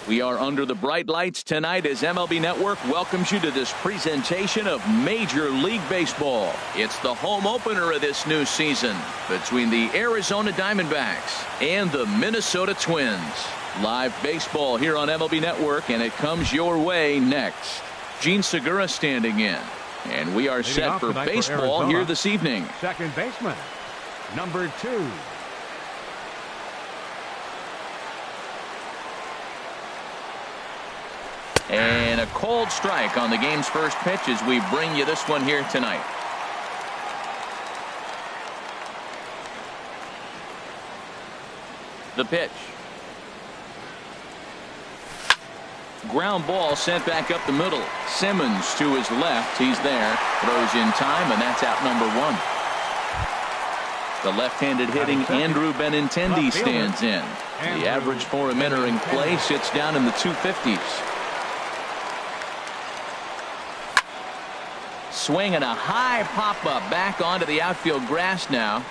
We are under the bright lights tonight as MLB Network welcomes you to this presentation of Major League Baseball. It's the home opener of this new season between the Arizona Diamondbacks and the Minnesota Twins. Live baseball here on MLB Network, and it comes your way next. Gene Segura standing in, and we are set for baseball here this evening. Second baseman, number 2. And a cold strike on the game's first pitch as we bring you this one here tonight. The pitch. Ground ball sent back up the middle. Simmons to his left. He's there. Throws in time, and that's out number 1. The left-handed hitting Andrew Benintendi stands in. The average for him entering play sits down in the 250s. Swing and a high pop-up back onto the outfield grass now.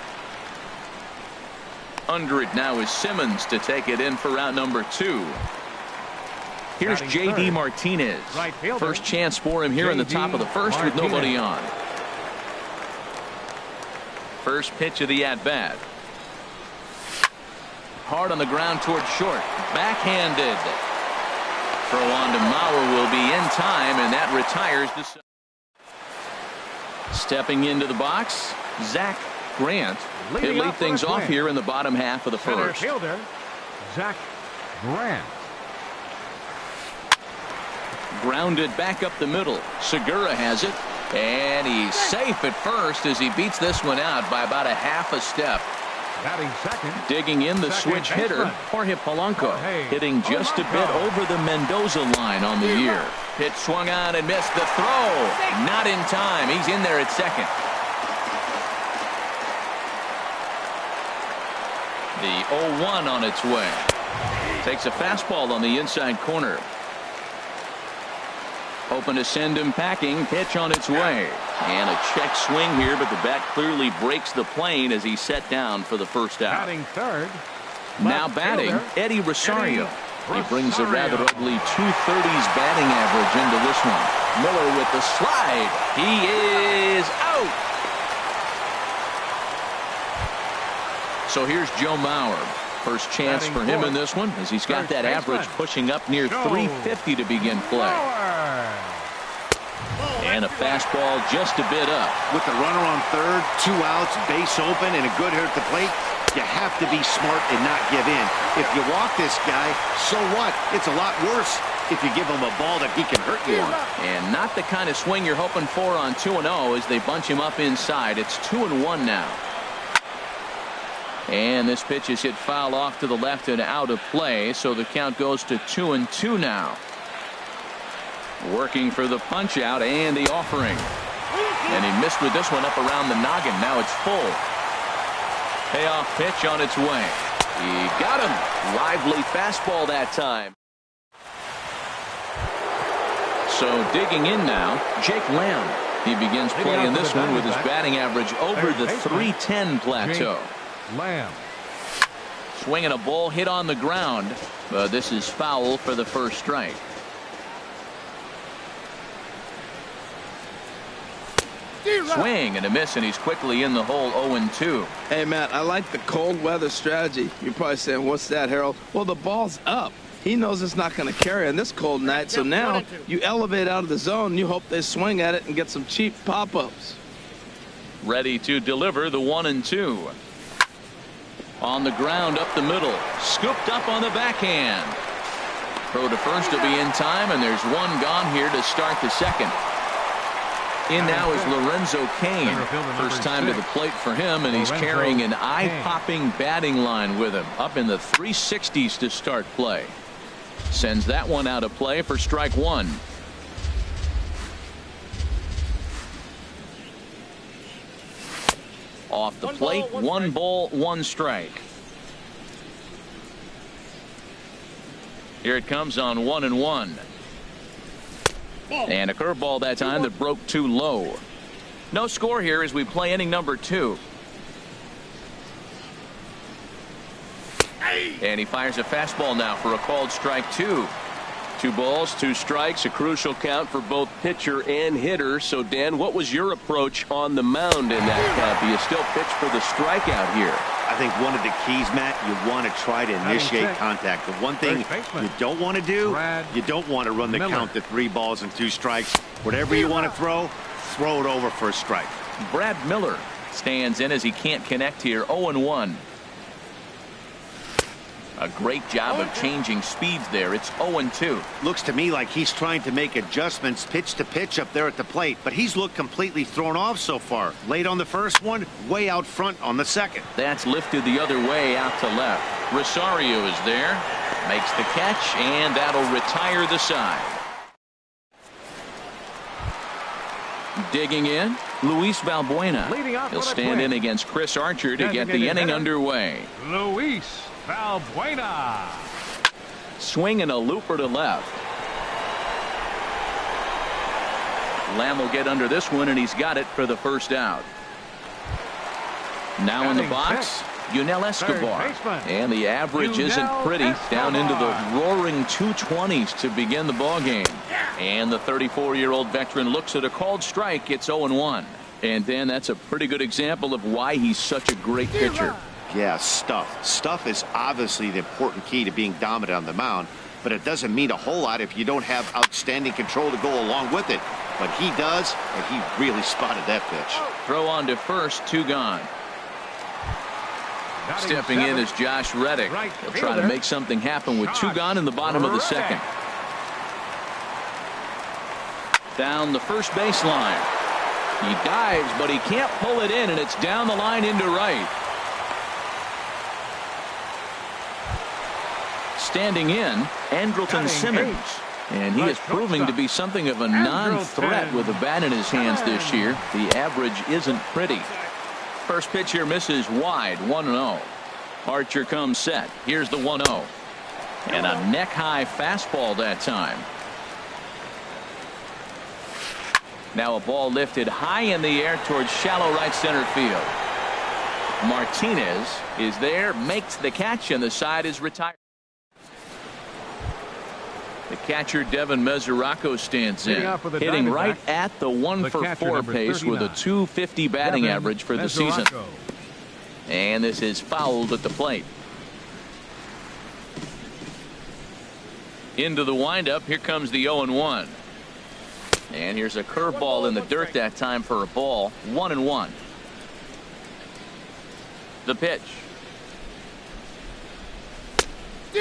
Under it now is Simmons to take it in for round number 2. Here's J.D. Martinez. First chance for him here in the top of the first with nobody on. First pitch of the at-bat. Hard on the ground towards short. Backhanded. Throw on to Mauer will be in time, and that retires the... Stepping into the box, Zach Grant. He'll lead things off here in the bottom half of the first. Fielder, Zach Grant. Grounded back up the middle. Segura has it, and he's safe at first as he beats this one out by about a half a step. Batting second. Digging in the switch hitter, Jorge Polanco, hitting just a bit over the Mendoza line on the year. Pitch swung on and missed. The throw, not in time. He's in there at second. The 0-1 on its way. Takes a fastball on the inside corner. Hoping to send him packing. Pitch on its way. And a check swing here, but the bat clearly breaks the plane as he's set down for the first out. Batting third. Now batting, Eddie Rosario. He brings a rather ugly 230s batting average into this one. Miller with the slide. He is out. So here's Joe Mauer. First chance for him in this one as he's got that average pushing up near 350 to begin play. And a fastball just a bit up. With the runner on third, 2 outs, base open, and a good hitter at the plate, you have to be smart and not give in. If you walk this guy, so what? It's a lot worse if you give him a ball that he can hurt you on. And not the kind of swing you're hoping for on 2-0 as they bunch him up inside. It's 2-1 now. And this pitch is hit foul off to the left and out of play, so the count goes to 2-2 now. Working for the punch out and the offering. And he missed with this one up around the noggin. Now it's full. Payoff pitch on its way. He got him. Lively fastball that time. So digging in now, Jake Lamb. He begins playing this one with his batting average over the 310 plateau. Lamb. Swinging a ball hit on the ground, but this is foul for the first strike. Swing and a miss, and he's quickly in the hole. 0-2. Hey, Matt, I like the cold weather strategy. You're probably saying, what's that, Harold? Well, the ball's up. He knows it's not going to carry on this cold night, so now you elevate out of the zone, and you hope they swing at it and get some cheap pop-ups. Ready to deliver the 1-2. On the ground up the middle. Scooped up on the backhand. Throw to first will be in time, and there's one gone here to start the second. In now is Lorenzo Cain. First time to the plate for him, and he's carrying an eye-popping batting line with him. Up in the 360s to start play. Sends that one out of play for strike 1. Off the plate, 1 ball, 1 strike. Here it comes on 1-1. And a curveball that time that broke too low. No score here as we play inning number 2. And he fires a fastball now for a called strike 2. 2 balls, 2 strikes, a crucial count for both pitcher and hitter. So, Dan, what was your approach on the mound in that count? Do you still pitch for the strikeout here? I think one of the keys, Matt, you want to try to initiate contact. The one thing you don't want to do, you don't want to run the count to 3 balls and 2 strikes. Whatever you want to throw it over for a strike. Brad Miller stands in as he can't connect here. 0-1. A great job of changing speeds there. It's 0-2. Looks to me like he's trying to make adjustments pitch to pitch up there at the plate, but he's looked completely thrown off so far. Late on the first one, way out front on the second. That's lifted the other way out to left. Rosario is there, makes the catch, and that'll retire the side. Digging in, Luis Valbuena. He'll stand in against Chris Archer to get the inning underway. Luis Valbuena. Swing and a looper to left. Lamb will get under this one, and he's got it for the first out. Now in the box, Yunel Escobar. And the average isn't pretty. Down into the roaring 220s to begin the ballgame. And the 34-year-old veteran looks at a called strike. It's 0-1. And Dan, that's a pretty good example of why he's such a great pitcher. Yeah, stuff. Stuff is obviously the important key to being dominant on the mound, but it doesn't mean a whole lot if you don't have outstanding control to go along with it. But he does, and he really spotted that pitch. Throw on to first, 2 gone. Stepping in is Josh Reddick. He'll try to make something happen with 2 gone in the bottom of the second. Down the first baseline. He dives, but he can't pull it in, and it's down the line into right. Standing in, Andrelton Simmons. And he is proving to be something of a non-threat with a bat in his hands this year. The average isn't pretty. First pitch here misses wide, 1-0. Archer comes set. Here's the 1-0. And a neck-high fastball that time. Now a ball lifted high in the air towards shallow right center field. Martinez is there, makes the catch, and the side is retired. The catcher Devin Mesoraco stands in, hitting right at the 1-for-4 pace with a .250 batting average for the season. And this is fouled at the plate. Into the windup. Here comes the 0-1. And here's a curveball in the dirt that time for a ball. 1-1. The pitch.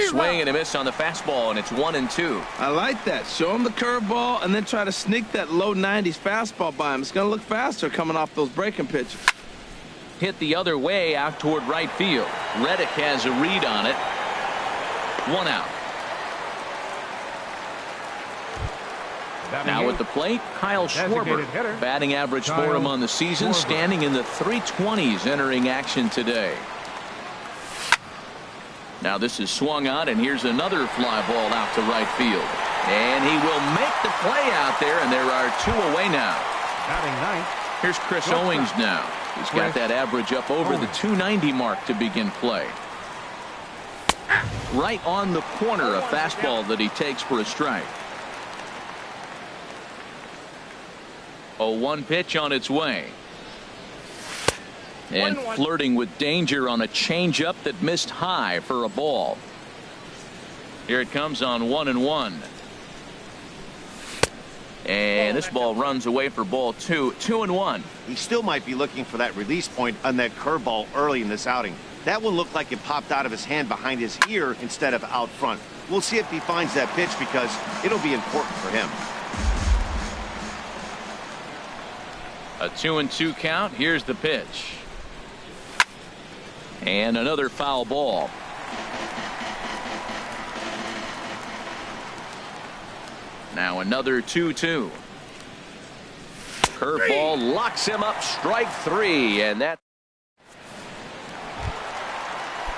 Swing and a miss on the fastball, and it's 1-2. I like that. Show him the curveball and then try to sneak that low 90s fastball by him. It's going to look faster coming off those breaking pitches. Hit the other way out toward right field. Reddick has a read on it. 1 out. Now at the plate, Kyle Schwarber. Batting average for him on the season, standing in the 320s entering action today. Now this is swung on, and here's another fly ball out to right field. And he will make the play out there, and there are 2 away now. Here's Chris Owings now. He's got that average up over the 290 mark to begin play. Right on the corner, a fastball that he takes for a strike. 0-1 pitch on its way. And flirting with danger on a changeup that missed high for a ball. Here it comes on 1-1. And this ball runs away for ball 2. 2-1. He still might be looking for that release point on that curveball early in this outing. That one looked like it popped out of his hand behind his ear instead of out front. We'll see if he finds that pitch because it'll be important for him. A 2-2 count. Here's the pitch. And another foul ball. Now another 2-2. Curveball locks him up. Strike 3. And that.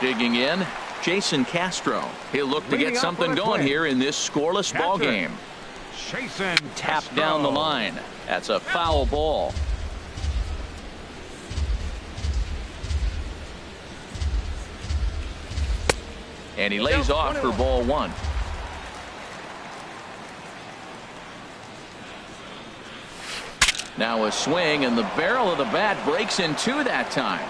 Digging in, Jason Castro. He'll look to get something going here in this scoreless ball game. Tapped down the line. That's a foul ball. And he lays off for ball 1. Now a swing, and the barrel of the bat breaks in two that time.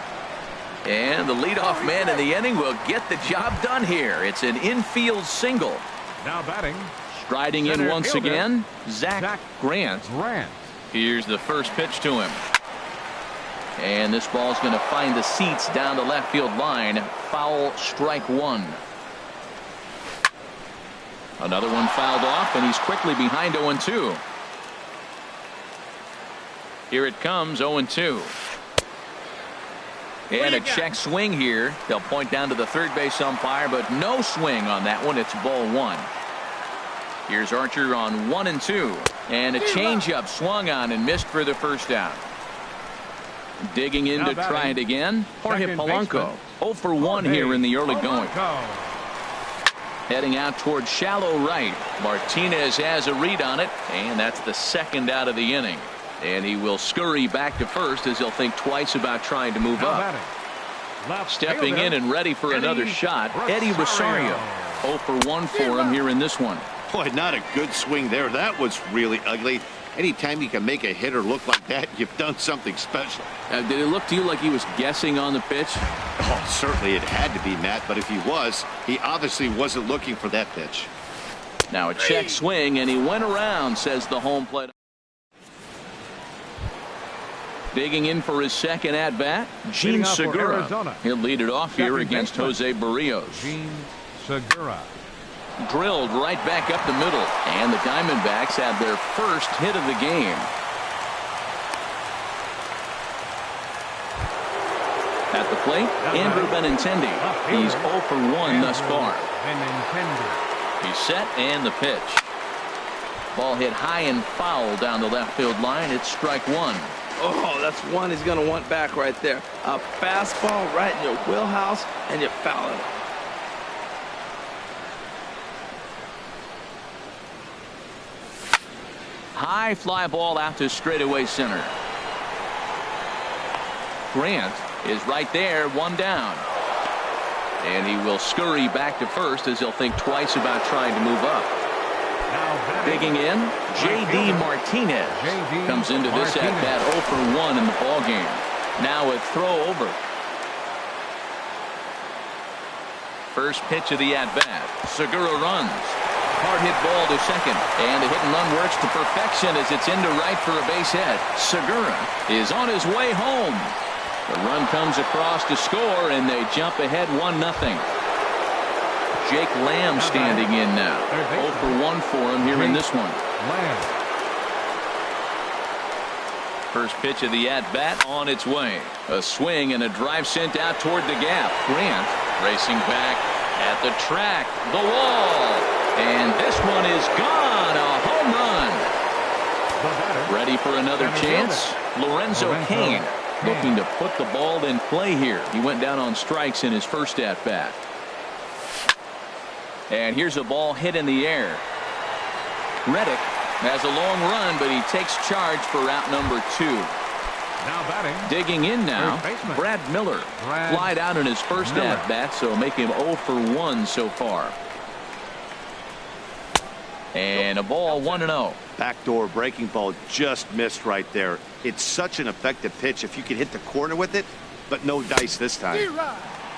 And the leadoff man in the inning will get the job done here. It's an infield single. Now batting. Striding in Center once fielder, again, Zach Grant. Here's the first pitch to him. And this ball's going to find the seats down the left field line. Foul, strike one. Another one fouled off, and he's quickly behind 0-2. Here it comes, 0-2. And a check swing here. They'll point down to the third base umpire, but no swing on that one. It's ball one. Here's Archer on 1-2. And a changeup swung on and missed for the first out. Digging in to try it again. Jorge Polanco. 0 for 1 here in the early going. Heading out toward shallow right. Martinez has a read on it, and that's the second out of the inning. And he will scurry back to first as he'll think twice about trying to move up. Stepping in and ready for another shot, Eddie Rosario. 0 for 1 for him here in this one. Boy, not a good swing there. That was really ugly. Anytime you can make a hitter look like that, you've done something special. Did it look to you like he was guessing on the pitch? Oh, certainly it had to be, Matt, but if he was, he obviously wasn't looking for that pitch. Now a check swing, and he went around, says the home plate. Digging in for his second at-bat, Gene Segura. He'll lead it off here against Jose Barrios. Gene Segura. Drilled right back up the middle, and the Diamondbacks have their first hit of the game. At the plate, Andrew Benintendi. He's 0 for 1 thus far. He's set, and the pitch. Ball hit high and foul down the left field line. It's strike one. Oh, that's one he's going to want back right there. A fastball right in your wheelhouse, and you foul it. High fly ball out to straightaway center. Grant is right there, one down. And he will scurry back to first as he'll think twice about trying to move up. Digging in, J.D. Martinez comes into this at-bat 0 for 1 in the ballgame. Now a throw over. First pitch of the at-bat. Segura runs. Hard hit ball to second, and the hit and run works to perfection as it's into right for a base hit. Segura is on his way home. The run comes across to score, and they jump ahead 1-0. Jake Lamb standing in now. 0 for 1 for him here in this one. First pitch of the at-bat on its way. A swing and a drive sent out toward the gap. Grant racing back at the track. The wall. And this one is gone. A home run. Ready for another chance. Lorenzo Cain looking to put the ball in play here. He went down on strikes in his first at-bat. And here's a ball hit in the air. Reddick has a long run, but he takes charge for route number 2. Now batting. Digging in now, Brad Miller. Flied out in his first at-bat, so make him 0 for 1 so far. And a ball 1-0. Backdoor breaking ball just missed right there. It's such an effective pitch if you can hit the corner with it, but no dice this time.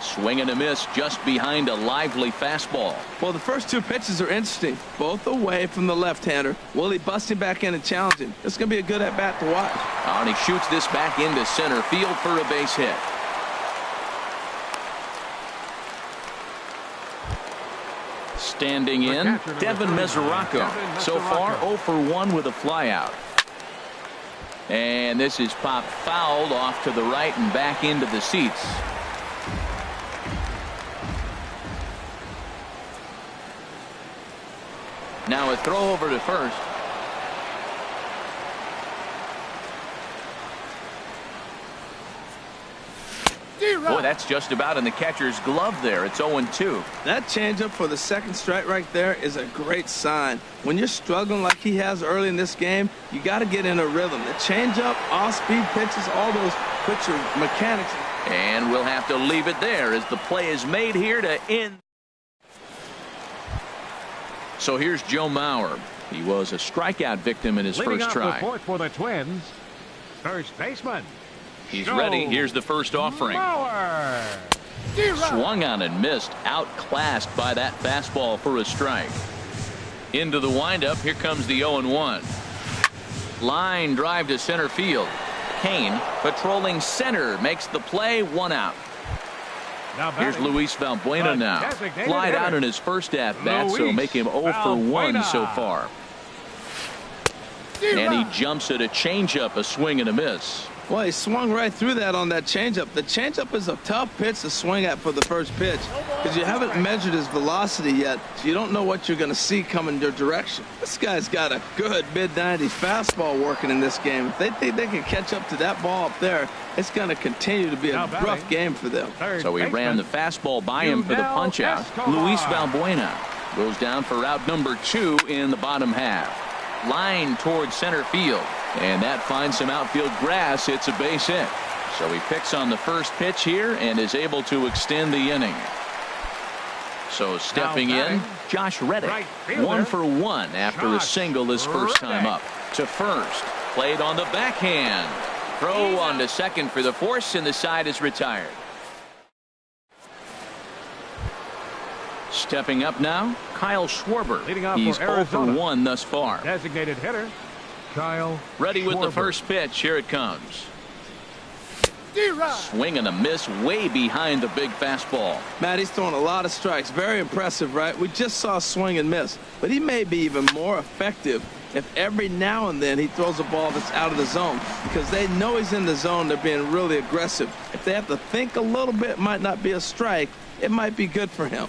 Swing and a miss just behind a lively fastball. Well, the first two pitches are interesting. Both away from the left-hander. Will he bust him back in and challenge him? It's going to be a good at-bat to watch. And he shoots this back into center field for a base hit. Standing in, Devin Mesoraco. So far, 0 for 1 with a flyout. And this is popped fouled off to the right and back into the seats. Now a throw over to first. Boy, that's just about in the catcher's glove there. It's 0-2. That changeup for the second strike right there is a great sign. When you're struggling like he has early in this game, you got to get in a rhythm. The changeup, off-speed pitches, all those put your mechanics. And we'll have to leave it there as the play is made here to end. So here's Joe Mauer. He was a strikeout victim in his first try. Leading off the fourth for the Twins, First baseman. He's ready. Here's the first offering. Mower. Swung on and missed. Outclassed by that fastball for a strike. Into the windup. Here comes the 0-1. Line drive to center field. Kane patrolling center makes the play. 1 out. Now Here's Luis Valbuena now. Flied out in his first at-bat, so make him 0 for 1 so far. And he jumps at a changeup, a swing and a miss. Well, he swung right through that on that changeup. The changeup is a tough pitch to swing at for the first pitch because you haven't measured his velocity yet, so you don't know what you're going to see coming your direction. This guy's got a good mid-90s fastball working in this game. If they think they can catch up to that ball up there, it's going to continue to be a rough game for them. So he ran the fastball by him for the punch-out. Luis Valbuena goes down for out number 2 in the bottom half. Line towards center field. And that finds some outfield grass. It's a base hit. So he picks on the first pitch here and is able to extend the inning. So stepping in, Josh Reddick. 1 for 1 after a single his first time up. To first. Played on the backhand. Throw on to second for the force, and the side is retired. Stepping up now, Kyle Schwarber. He's 0 for 1 thus far. Designated hitter, Kyle Ready with the Schwarber. first pitch. Here it comes. Swing and a miss way behind the big fastball. Matt, he's throwing a lot of strikes. Very impressive, right? We just saw a swing and miss, but he may be even more effective if every now and then he throws a ball that's out of the zone, because they know he's in the zone. They're being really aggressive. If they have to think a little bit, it might not be a strike. It might be good for him.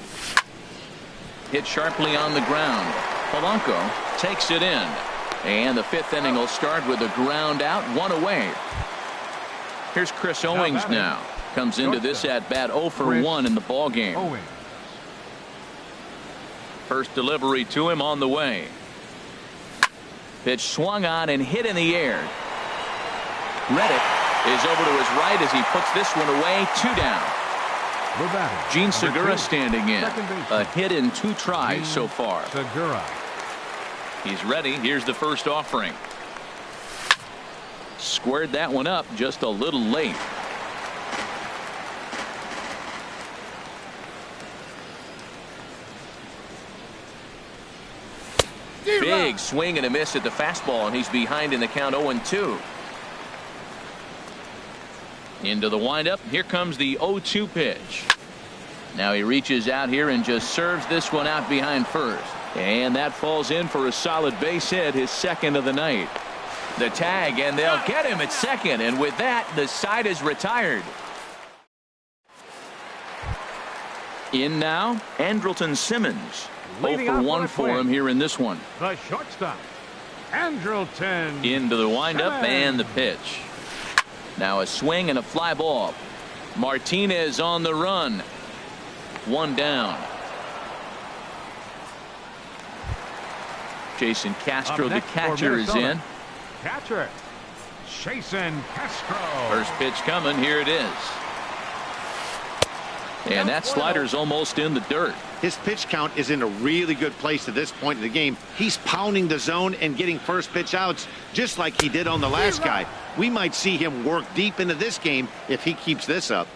Hit sharply on the ground. Polanco takes it in. And the 5th inning will start with a ground out, 1 away. Here's Chris Owings now. Comes into this at-bat 0 for 1 in the ball game. First delivery to him on the way. Pitch swung on and hit in the air. Reddick is over to his right as he puts this one away. 2 down. Gene Segura standing in. A hit in 2 tries so far. Segura. He's ready. Here's the first offering. Squared that one up just a little late. Big swing and a miss at the fastball, and he's behind in the count 0-2. Into the windup. Here comes the 0-2 pitch. Now he reaches out here and just serves this one out behind first. And that falls in for a solid base hit, his second of the night. The tag, and they'll get him at second. And with that, the side is retired. In now, Andrelton Simmons. 0 for 1 for him here in this one. The shortstop, Andrelton. Into the windup and the pitch. Now a swing and a fly ball. Martinez on the run. 1 down. Jason Castro, the catcher, is in. Catcher, Jason Castro. First pitch coming. Here it is. And that slider's almost in the dirt. His pitch count is in a really good place at this point in the game. He's pounding the zone and getting first pitch outs just like he did on the last guy. We might see him work deep into this game if he keeps this up.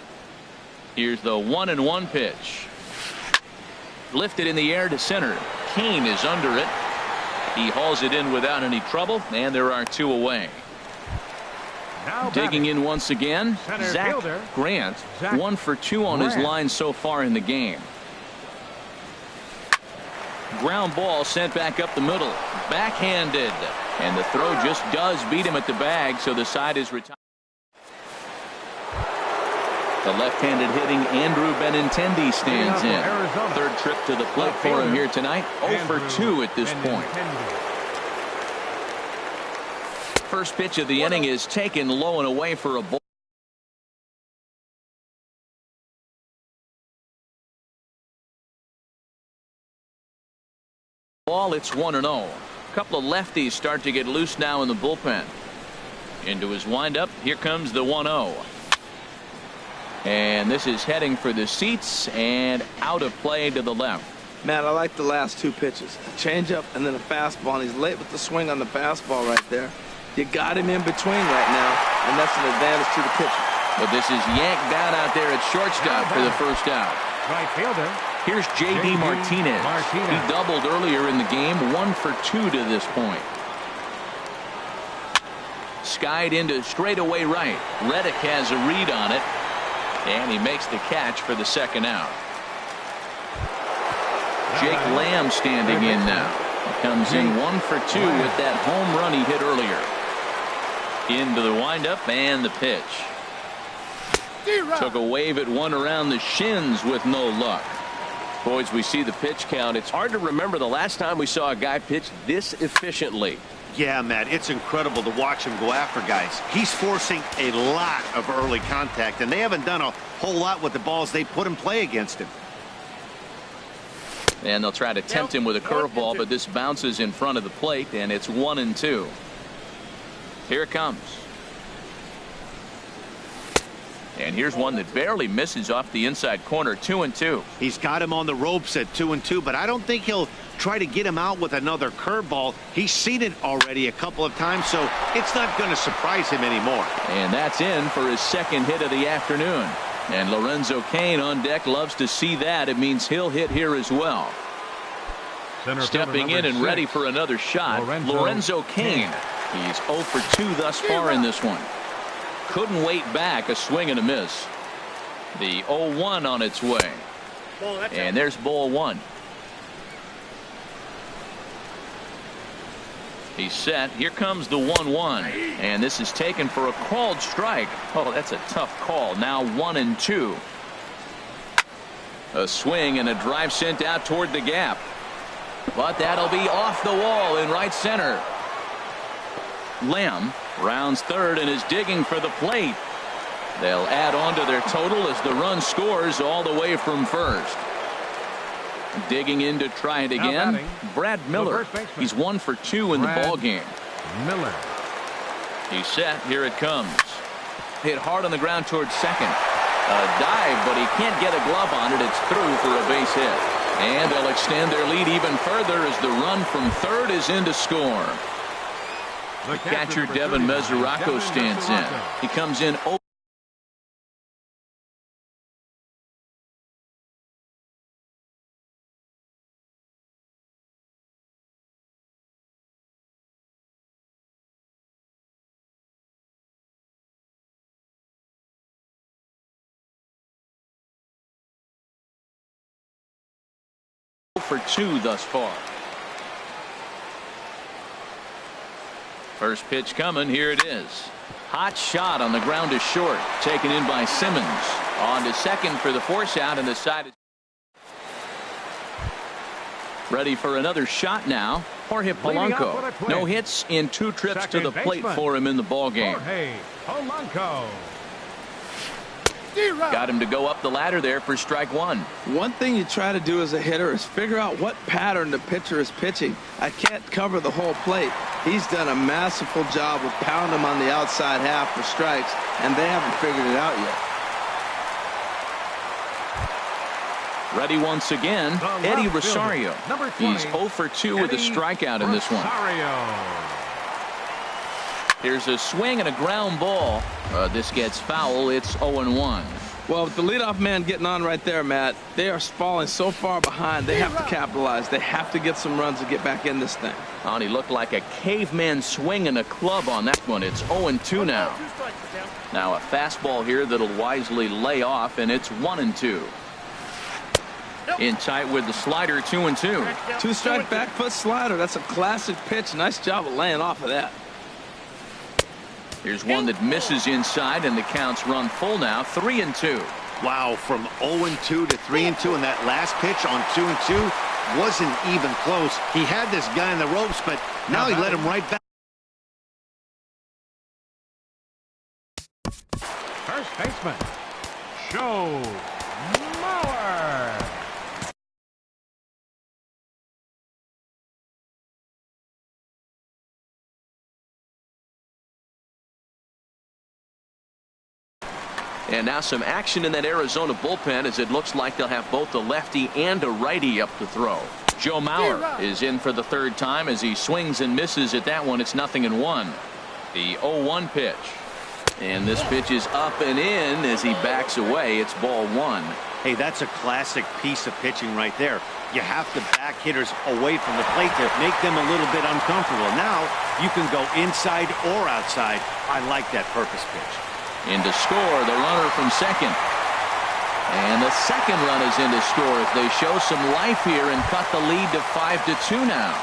Here's the 1-1 pitch. Lifted in the air to center. Kane is under it. He hauls it in without any trouble, and there are 2 away. Now Digging in once again, Zach fielder, Grant. Zach 1 for 2 on his Grant. line so far in the game. Ground ball sent back up the middle. Backhanded. And the throw just does beat him at the bag, so the side is retired. The left-handed hitting Andrew Benintendi stands in. Third trip to the plate for him here tonight. 0 for 2 at this point. First pitch of the inning is taken low and away for a ball. It's 1-0. A couple of lefties start to get loose now in the bullpen. Into his windup. Here comes the 1-0. And this is heading for the seats and out of play to the left. Man, I like the last 2 pitches. A changeup and then a fastball, and he's late with the swing on the fastball right there. You got him in between right now, and that's an advantage to the pitcher. But this is yanked down out there at shortstop for the first out. Right fielder. Here's J.D. Martinez. He doubled earlier in the game, 1 for 2 to this point. Skied into straightaway right. Reddick has a read on it, and he makes the catch for the second out. Jake Lamb standing in now. He comes in 1 for 2 with that home run he hit earlier. Into the windup and the pitch. Took a wave at one around the shins with no luck. Boys, we see the pitch count. It's hard to remember the last time we saw a guy pitch this efficiently. Yeah, Matt, it's incredible to watch him go after guys. He's forcing a lot of early contact, and they haven't done a whole lot with the balls they put in play against him. And they'll try to tempt him with a curveball, but this bounces in front of the plate, and it's 1-2. Here it comes. And here's one that barely misses off the inside corner. 2-2. He's got him on the ropes at 2-2, but I don't think he'll try to get him out with another curveball. He's seen it already a couple of times, so it's not going to surprise him anymore. And that's in for his second hit of the afternoon. And Lorenzo Cain on deck loves to see that. It means he'll hit here as well. Stepping in and ready for another shot, Lorenzo Cain. He's 0 for 2 thus far in this one. Couldn't wait back. A swing and a miss. The 0-1 on its way. And there's ball 1. He's set. Here comes the 1-1. And this is taken for a called strike. Oh, that's a tough call. Now 1-2. A swing and a drive sent out toward the gap. But that'll be off the wall in right center. Lamb rounds third and is digging for the plate. They'll add on to their total as the run scores all the way from first. Digging in to try it again. Brad Miller. He's 1 for 2 in the ball game. Miller. He's set. Here it comes. Hit hard on the ground towards second. A dive, but he can't get a glove on it. It's through for a base hit. And they'll extend their lead even further as the run from third is in to score. The catcher Devin Mesoraco stands in. He comes in 0. For 2 thus far. First pitch coming. Here it is. Hot shot on the ground is short. Taken in by Simmons. On to second for the force out, and the side is ready for another shot now. Jorge Polanco. No hits in 2 trips to the plate for him in the ball game. Jorge Polanco. Got him to go up the ladder there for strike 1. One thing you try to do as a hitter is figure out what pattern the pitcher is pitching. I can't cover the whole plate. He's done a masterful job of pounding him on the outside half for strikes, and they haven't figured it out yet. Ready once again, Eddie Rosario. He's 0 for 2 with a strikeout in this one. Here's a swing and a ground ball. This gets foul. It's 0-1. Well, with the leadoff man getting on right there, Matt, they are falling so far behind. They have to capitalize. They have to get some runs to get back in this thing. Oh, he looked like a caveman swinging a club on that one. It's 0-2 now. Now a fastball here that'll wisely lay off, and it's 1-2. In tight with the slider, 2-2. 2-strike back foot slider. That's a classic pitch. Nice job of laying off of that. Here's one that misses inside, and the counts run full now. 3-2. Wow, from 0-2 to 3-2, and that last pitch on 2-2 wasn't even close. He had this guy in the ropes, but now he let him right back. First baseman, Joe Mauer. And now some action in that Arizona bullpen, as it looks like they'll have both a lefty and a righty up to throw. Joe Mauer is in for the third time as he swings and misses at that one. It's 0-1. The 0-1 pitch. And this pitch is up and in as he backs away. It's ball one. Hey, that's a classic piece of pitching right there. You have to back hitters away from the plate to make them a little bit uncomfortable. Now you can go inside or outside. I like that purpose pitch. In to score, the runner from second. And the second run is in to score as they show some life here and cut the lead to 5-2 now.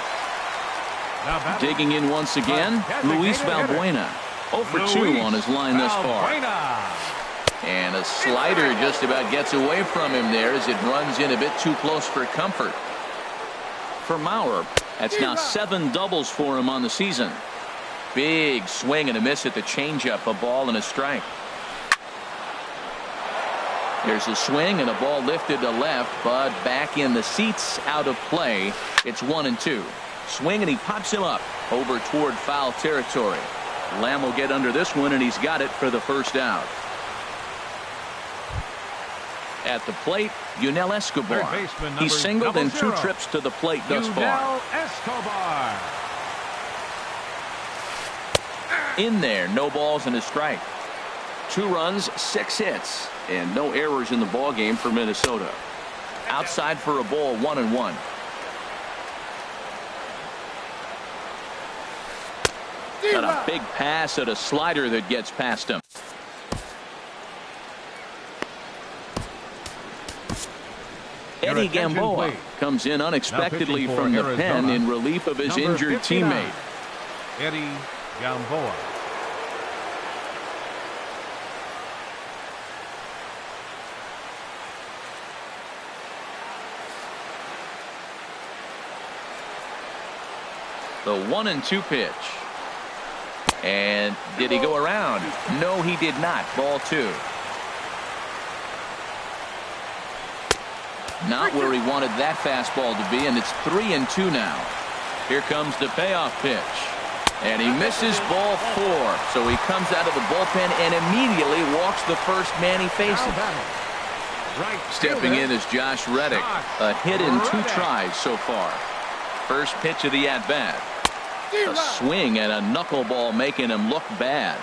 Digging in once again, Luis Valbuena. 0 for 2 on his line thus far. And a slider just about gets away from him there as it runs in a bit too close for comfort. For Mauer, that's now 7 doubles for him on the season. Big swing and a miss at the changeup, a ball and a strike. There's a swing and a ball lifted to left, but back in the seats, out of play. It's 1-2. Swing and he pops him up over toward foul territory. Lamb will get under this one, and he's got it for the first out. At the plate, Yunel Escobar. He's singled in 2 trips to the plate thus far. Escobar. In there, no balls and a strike. 2 runs, 6 hits, and no errors in the ball game for Minnesota. Outside for a ball, 1-1. Got a big pass at a slider that gets past him. Eddie Gamboa comes in unexpectedly from the pen in relief of his injured teammate. Eddie Gamboa. The 1-2 pitch. And did he go around? No, he did not. Ball 2. Not where he wanted that fastball to be, and it's 3-2 now. Here comes the payoff pitch. And he misses ball 4. So he comes out of the bullpen and immediately walks the first man he faces. Stepping in is Josh Reddick. A hit in 2 tries so far. First pitch of the at-bat. A swing and a knuckleball making him look bad.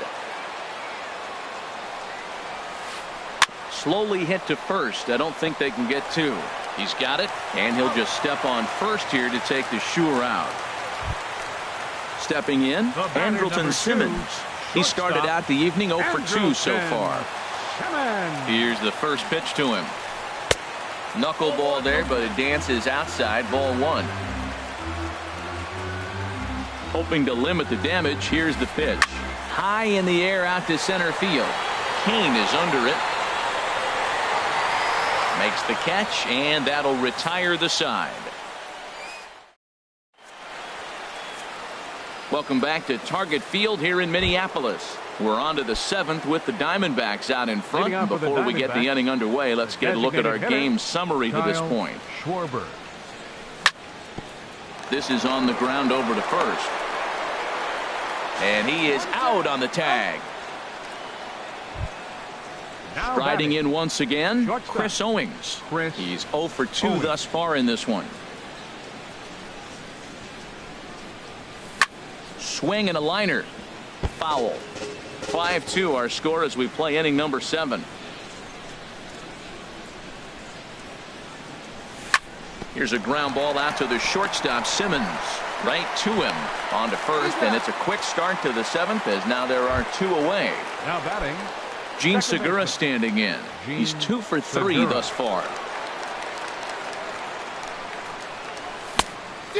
Slowly hit to first. I don't think they can get 2. He's got it, and he'll just step on first here to take the sure out. Stepping in, Andrelton Simmons. He started out the evening 0 for 2 so far. Here's the first pitch to him. Knuckleball there, but it dances outside. Ball 1. Hoping to limit the damage, here's the pitch. High in the air out to center field. Kane is under it. Makes the catch, and that'll retire the side. Welcome back to Target Field here in Minneapolis. We're on to the 7th with the Diamondbacks out in front. Before we get the inning underway, let's get a look at our game summary to this point. Schwarber. This is on the ground over to first. And he is out on the tag. Striding in once again, Chris Owings. He's 0 for 2 thus far in this one. Swing and a liner. Foul. 5-2 our score as we play inning number 7. Here's a ground ball out to the shortstop, Simmons. Right to him. On to first, and it's a quick start to the 7th as now there are 2 away. Now batting, Gene Segura standing in. He's 2 for 3 thus far.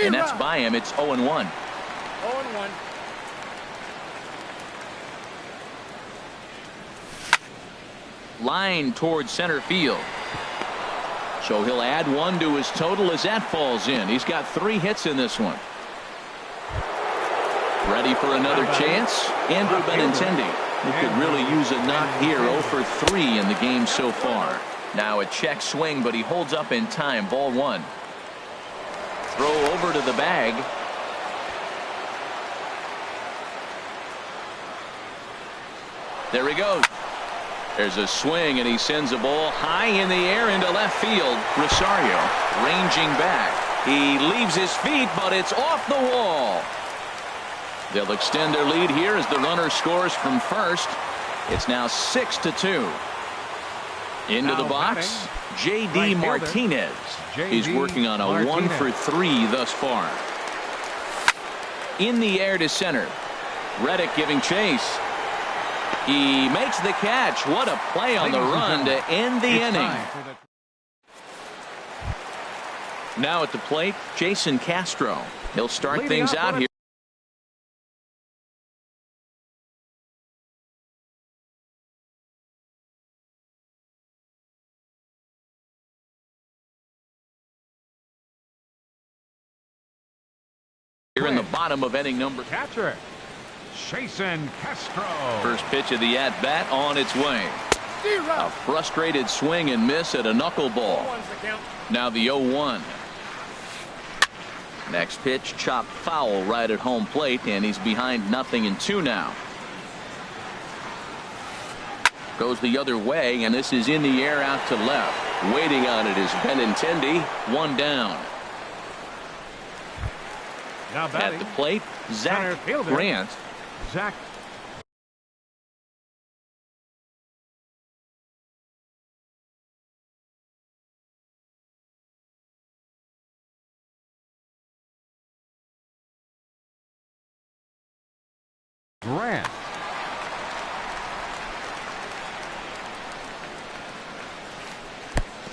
And that's by him. It's 0-1. 0-1. Line towards center field. So he'll add 1 to his total as that falls in. He's got 3 hits in this one. Ready for another chance? Andrew Benintendi, who could really use a knock here. 0 for 3 in the game so far. Now a check swing, but he holds up in time. Ball 1. Throw over to the bag. There he goes. There's a swing, and he sends a ball high in the air into left field. Rosario ranging back. He leaves his feet, but it's off the wall. They'll extend their lead here as the runner scores from first. It's now 6-2. Into the box, J.D. Martinez. He's working on a 1-for-3 thus far. In the air to center. Reddick giving chase. He makes the catch. What a play on the run to end the inning. Now at the plate, Jason Castro. He'll start things out here. Here in the bottom of inning number. Catcher, Jason Castro. First pitch of the at-bat on its way. A frustrated swing and miss at a knuckleball. Now the 0-1. Next pitch, chopped foul right at home plate, and he's behind 0-2 now. Goes the other way, and this is in the air out to left. Waiting on it is Benintendi. One down. Now at the plate, Zach Grant. Zach. Grant.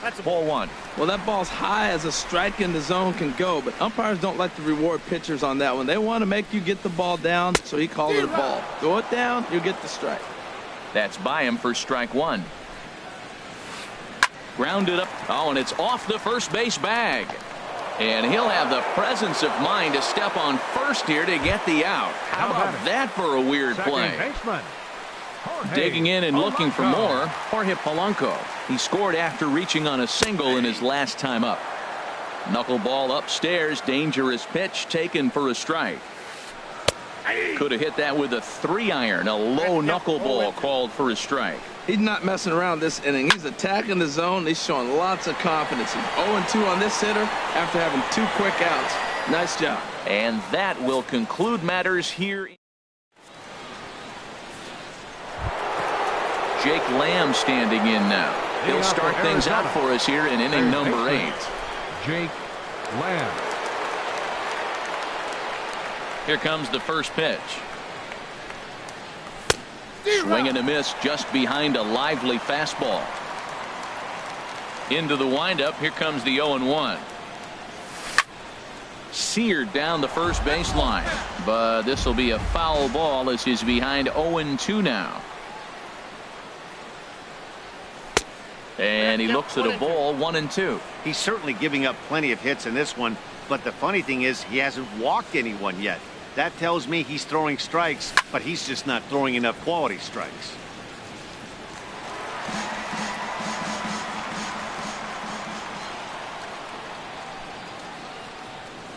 That's a ball one. Well, that ball's high as a strike in the zone can go, but umpires don't like to reward pitchers on that one. They want to make you get the ball down, so he called it a ball. Go it down, you get the strike. That's by him for strike one. Grounded up. Oh, and it's off the first base bag. And he'll have the presence of mind to step on first here to get the out. How about that for a weird play? Digging in and looking for more, Jorge Polanco. He scored after reaching on a single in his last time up. Knuckleball upstairs, dangerous pitch taken for a strike. Could have hit that with a 3-iron. A low knuckleball called for a strike. He's not messing around this inning. He's attacking the zone. He's showing lots of confidence. He's 0-2 on this hitter after having 2 quick outs. Nice job. And that will conclude matters here. Jake Lamb standing in now. He'll start things out for us here in inning number 8. Jake Lamb. Here comes the first pitch. Swing and a miss just behind a lively fastball. Into the windup. Here comes the 0-1. Seared down the first baseline, but this will be a foul ball as he's behind 0-2 now. And he looks at a ball, 1-2. He's certainly giving up plenty of hits in this one, but the funny thing is he hasn't walked anyone yet. That tells me he's throwing strikes, but he's just not throwing enough quality strikes.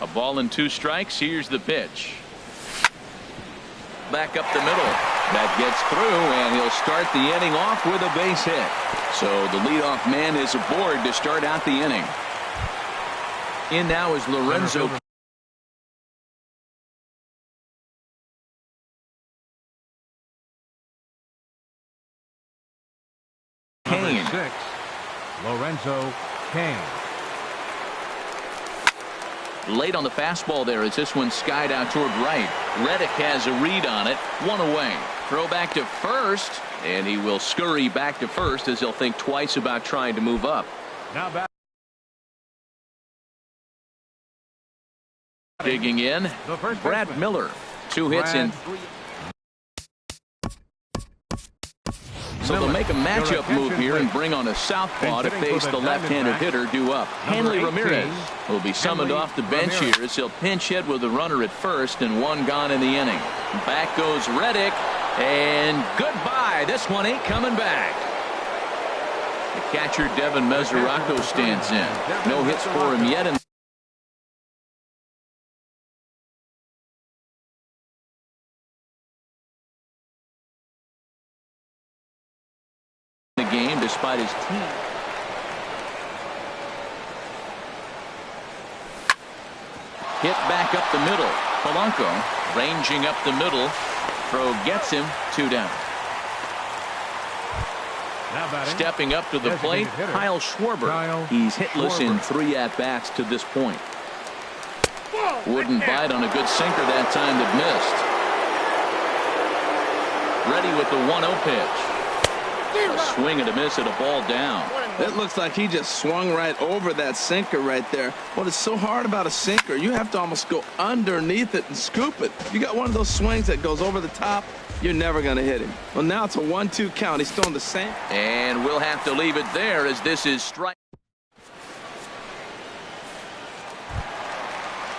A ball and 2 strikes. Here's the pitch. Back up the middle. That gets through, and he'll start the inning off with a base hit. So the leadoff man is aboard to start out the inning. In now is Lorenzo. Kane. 6, Lorenzo Kane. Late on the fastball there as this one skied out toward right. Reddick has a read on it. 1 away. Throw back to first, and he will scurry back to first as he'll think twice about trying to move up. Now back. Digging in, Brad Miller. 2 hits in. So they'll make a matchup move here and bring on a southpaw to face the left-handed hitter due up. Hanley Ramirez will be summoned off the bench here as he'll pinch hit with a runner at first and 1 gone in the inning. Back goes Reddick, and goodbye. This one ain't coming back. The catcher Devin Mesoraco stands in. No hits for him yet. Game despite his team. Hit back up the middle. Polanco ranging up the middle. Throw gets him 2 down. Stepping up to the plate, Kyle Schwarber. He's hitless in 3 at-bats to this point. Wouldn't bite on a good sinker that time that missed. Ready with the 1-0 pitch. A swing and a miss at a ball down. It looks like he just swung right over that sinker right there. What is so hard about a sinker, you have to almost go underneath it and scoop it. You got one of those swings that goes over the top, you're never going to hit him. Well, now it's a 1-2 count. He's throwing the same. And we'll have to leave it there as this is strike.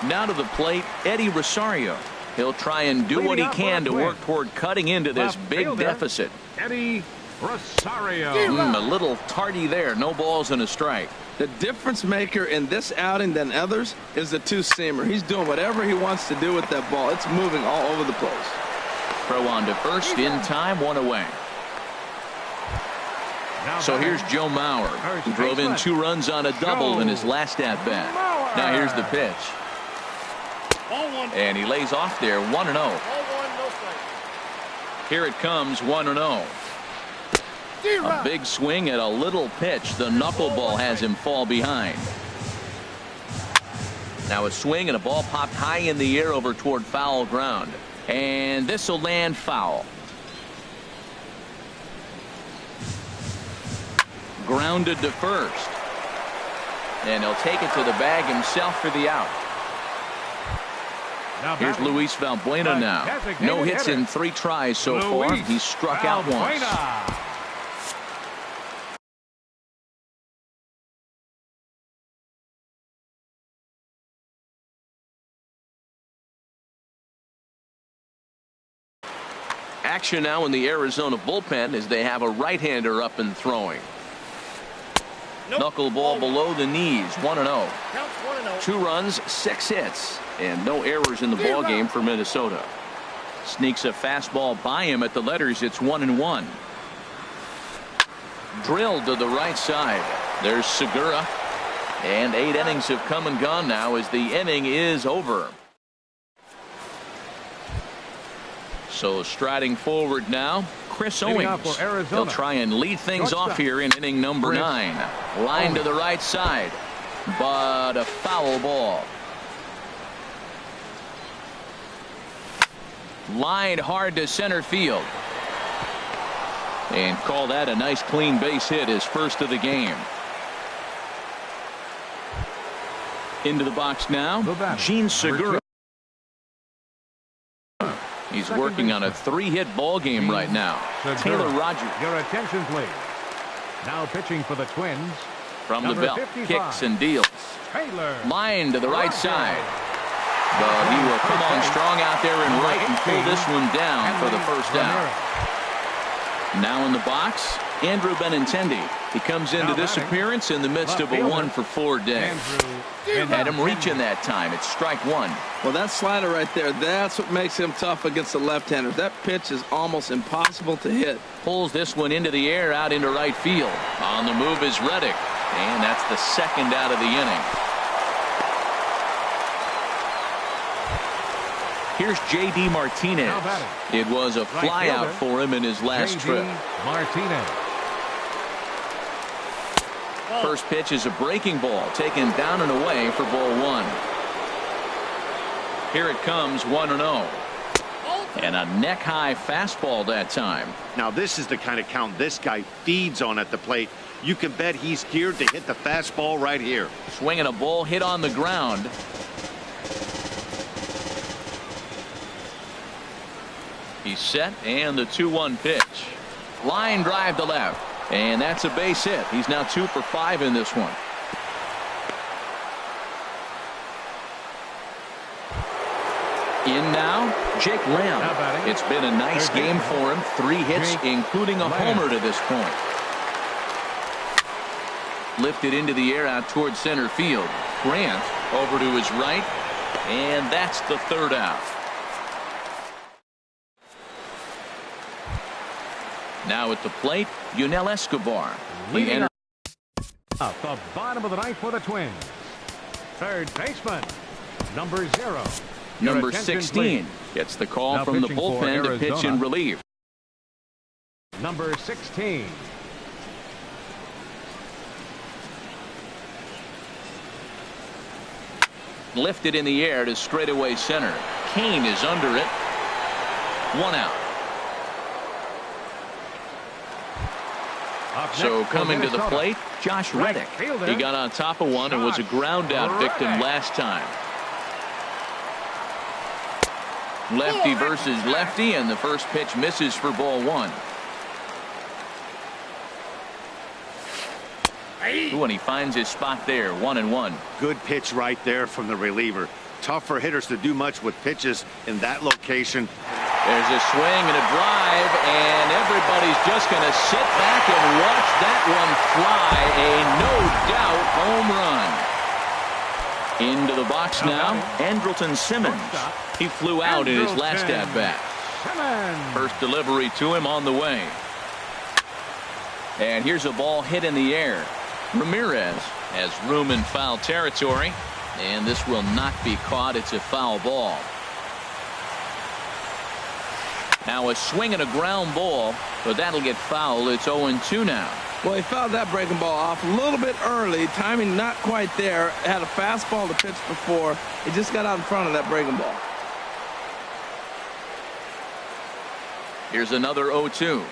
Now to the plate, Eddie Rosario. He'll try and do what he can to work toward cutting into this big deficit. Eddie Rosario. A little tardy there. No balls and a strike. The difference maker in this outing than others is the 2-seamer. He's doing whatever he wants to do with that ball. It's moving all over the place. Throw on to first in time, 1 away. So here's Joe Mauer, who drove in 2 runs on a double in his last at-bat. Now here's the pitch. And he lays off there, 1-0. Here it comes, 1-0. A big swing at a little pitch. The knuckleball has him fall behind. Now a swing and a ball popped high in the air over toward foul ground. And this will land foul. Grounded to first. And he'll take it to the bag himself for the out. Here's Luis Valbuena now. No hits in 3 tries so far. He's struck out once. Action now in the Arizona bullpen as they have a right-hander up and throwing. Knuckleball below the knees, 1-0. 2 runs, 6 hits, and no errors in the ball game for Minnesota. Sneaks a fastball by him at the letters. It's 1-1. Drilled to the right side. There's Segura. And 8 innings have come and gone now as the inning is over. So striding forward now, Chris Owings. He'll try and lead things off here in inning number 9. Line to the right side, but a foul ball. Lined hard to center field. And call that a nice clean base hit, his first of the game. Into the box now, Gene Segura. He's working on a 3-hit ball game right now. Taylor Rogers. Your attention, please. Now pitching for the Twins. From the belt, 55. Kicks and deals. Taylor. Line to the right side. But he will come on strong out there and right and pull this one down for the first out. Now in the box, Andrew Benintendi. He comes into this appearance in the midst of a 1-for-4 day. Had him reaching that time. It's strike 1. Well, that slider right there, that's what makes him tough against the left-hander. That pitch is almost impossible to hit. Pulls this one into the air out into right field. On the move is Reddick. And that's the second out of the inning. Here's J.D. Martinez. It was a flyout for him in his last trip. Martinez. First pitch is a breaking ball taken down and away for ball 1. Here it comes, 1-0. And a neck-high fastball that time. Now this is the kind of count this guy feeds on at the plate. You can bet he's geared to hit the fastball right here. Swinging a ball hit on the ground. He's set, and the 2-1 pitch. Line drive to left. And that's a base hit. He's now 2 for 5 in this one. In now, Jake Lamb. It's been a nice game for him. 3 hits, including a homer to this point. Lifted into the air out towards center field. Grant over to his right. And that's the 3rd out. Now at the plate, Yunel Escobar. Leading up the bottom of the 9th for the Twins. Third baseman, number 0. Number attention, 16 please. gets the call Now from the pitching for bullpen to pitch Arizona. in relief. Number 16. Lifted in the air to straightaway center. Kane is under it. 1 out. Up So next for coming to the Minnesota. plate, Josh Right Reddick. fielder, He got on top of one and was a Josh ground out victim Reddick. last time. Lefty versus lefty, and the first pitch misses for ball 1. Ooh, and he finds his spot there, 1-1. Good pitch right there from the reliever. Tough for hitters to do much with pitches in that location. There's a swing and a drive, and everybody's just going to sit back and watch that one fly. A no-doubt home run. Into the box now, Andrelton Simmons. He flew out in his last at-bat. Simmons. First delivery to him on the way. And here's a ball hit in the air. Ramirez has room in foul territory, and this will not be caught. It's a foul ball. Now a swing and a ground ball, but that'll get fouled. It's 0-2 now. Well, he fouled that breaking ball off a little bit early. Timing not quite there. Had a fastball to pitch before. He just got out in front of that breaking ball. Here's another 0-2.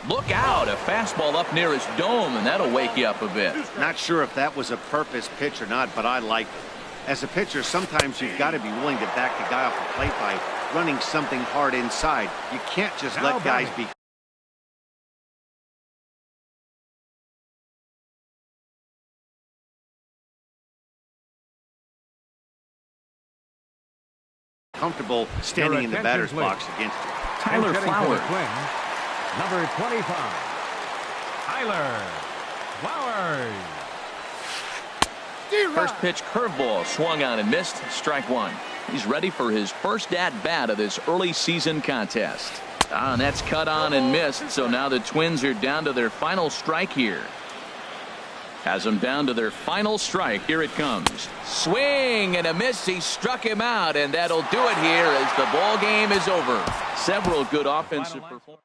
Look out, a fastball up near his dome, and that'll wake you up a bit. Not sure if that was a purpose pitch or not, but I liked it. As a pitcher, sometimes you've got to be willing to back the guy off the plate by running something hard inside. You can't just Now let guys batting. be comfortable standing in the attention, batter's please. box against you. Tyler And hitting for the Flowers. Twins, number 25. Tyler Flowers. First pitch curveball swung on and missed. Strike 1. He's ready for his first at-bat of this early season contest. And that's cut on and missed, so now the Twins are down to their final strike here. Has them down to their final strike. Here it comes. Swing and a miss. He struck him out, and that'll do it here as the ball game is over. Several good offensive performances.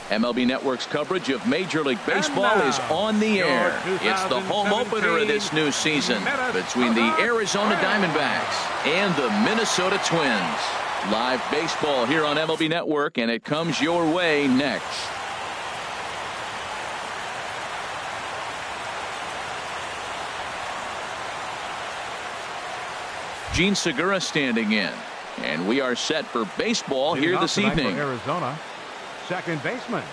MLB Network's coverage of Major League Baseball is on the air. It's the home opener of this new season between the Arizona Diamondbacks and the Minnesota Twins. Live baseball here on MLB Network, and it comes your way next. Gene Segura standing in, and we are set for baseball here this evening. For Arizona, second baseman,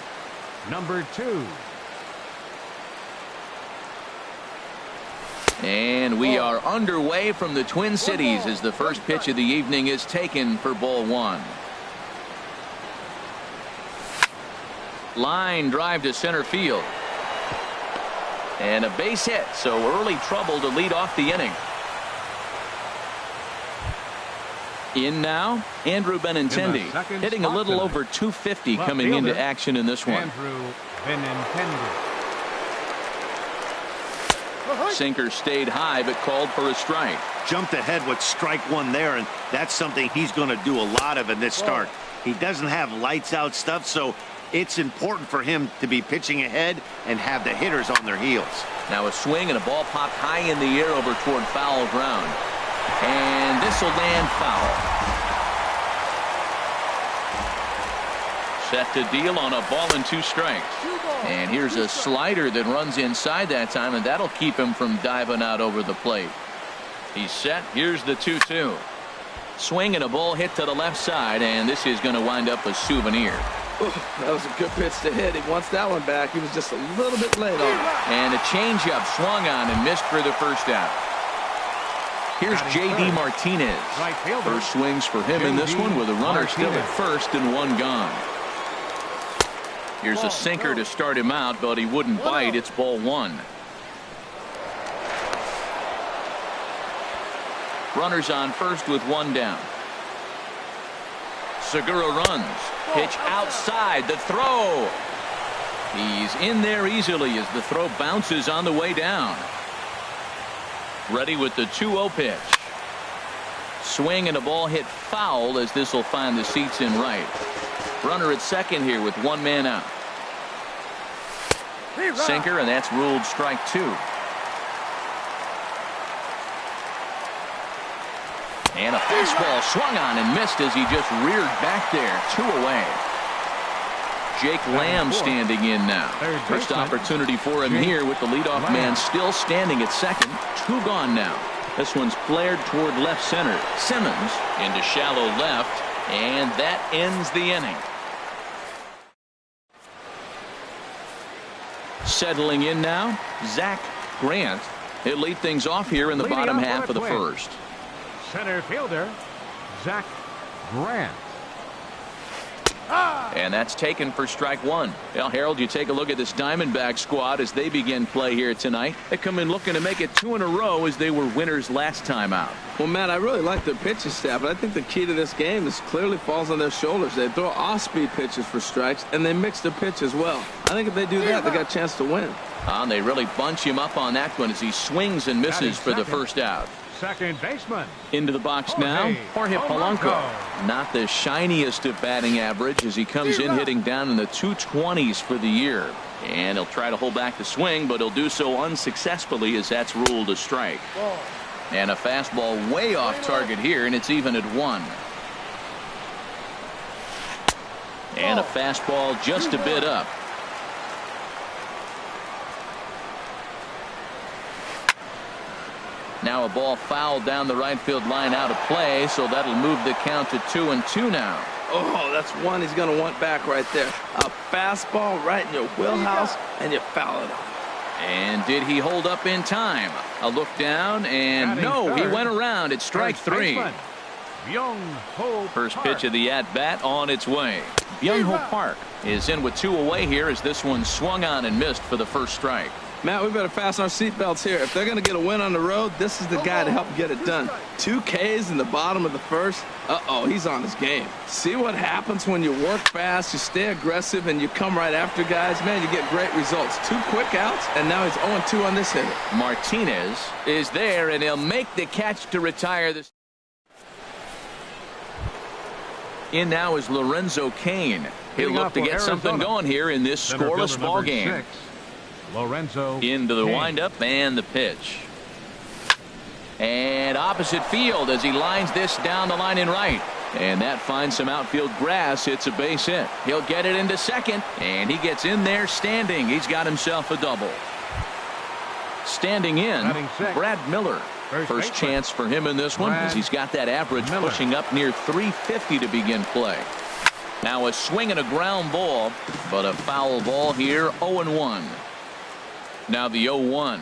number 2. And we are underway from the Twin Cities as the first pitch of the evening is taken for ball 1. Line drive to center field. And a base hit, so early trouble to lead off the inning. In now, Andrew Benintendi, hitting a little over 250 coming into action in this one. Andrew Benintendi. Sinker stayed high but called for a strike. Jumped ahead with strike 1 there, and that's something he's going to do a lot of in this start. He doesn't have lights out stuff, so it's important for him to be pitching ahead and have the hitters on their heels. Now a swing and a ball popped high in the air over toward foul ground. And this will land foul. Set to deal on a ball and 2 strikes. And here's a slider that runs inside that time, and that'll keep him from diving out over the plate. He's set. Here's the 2-2. Swing and a ball hit to the left side, and this is going to wind up a souvenir. Ooh, that was a good pitch to hit. He wants that one back. He was just a little bit late on it. And a changeup swung on and missed for the first out. Here's J.D. Martinez. First swings for him in this one with a runner still at first and 1 gone. Here's a sinker to start him out, but he wouldn't bite. It's ball 1. Runners on first with 1 down. Segura runs. Pitch outside. The throw. He's in there easily as the throw bounces on the way down. Ready with the 2-0 pitch. Swing and a ball hit foul as this will find the seats in right. Runner at second here with 1 man out. Sinker, and that's ruled strike 2. And a fastball swung on and missed as he just reared back there. 2 away. Jake Lamb standing in now. First opportunity for him here with the leadoff man still standing at second. 2 gone now. This one's flared toward left center. Simmons into shallow left, and that ends the inning. Settling in now, Zach Grant. He'll lead things off here in the bottom half of the first. Center fielder, Zach Grant. And that's taken for strike 1. Well, Harold, you take a look at this Diamondback squad as they begin play here tonight. They come in looking to make it 2 in a row as they were winners last time out. Well, Matt, I really like their pitching staff, but I think the key to this game is clearly falls on their shoulders. They throw off-speed pitches for strikes, and they mix their pitch as well. I think if they do that, they got a chance to win. They really bunch him up on that one as he swings and misses for the first out. Second baseman. Into the box now, Jorge Polanco. Not the shiniest of batting average as he comes in hitting down in the 220s for the year. And he'll try to hold back the swing, but he'll do so unsuccessfully as that's ruled a strike. And a fastball way off target here, and it's even at 1. And a fastball just a bit up. Now a ball fouled down the right field line out of play, so that'll move the count to 2-2 now. Oh, that's one he's going to want back right there. A fastball right in your wheelhouse, and you foul it off. And did he hold up in time? A look down, and no, he went around. It's strike 3. First pitch of the at-bat on its way. Byung-Ho Park is in with 2 away here as this one swung on and missed for the first strike. Matt, we better fasten our seatbelts here. If they're going to get a win on the road, this is the guy to help get it done. 2 Ks in the bottom of the first. Uh-oh, he's on his game. See what happens when you work fast, you stay aggressive, and you come right after guys? Man, you get great results. 2 quick outs, and now he's 0-2 on this hitter. Martinez is there, and he'll make the catch to retire this. In now is Lorenzo Cain. He'll look to get something going here in this scoreless ball game. Lorenzo into the Cain. windup and the pitch. And opposite field as he lines this down the line in right. And that finds some outfield grass. It's a base hit. He'll get it into second. And he gets in there standing. He's got himself a double. Standing in, Brad Miller. First chance for him in this one as he's got that average pushing up near 350 to begin play. Now a swing and a ground ball, but a foul ball here, 0-1. Now the 0-1.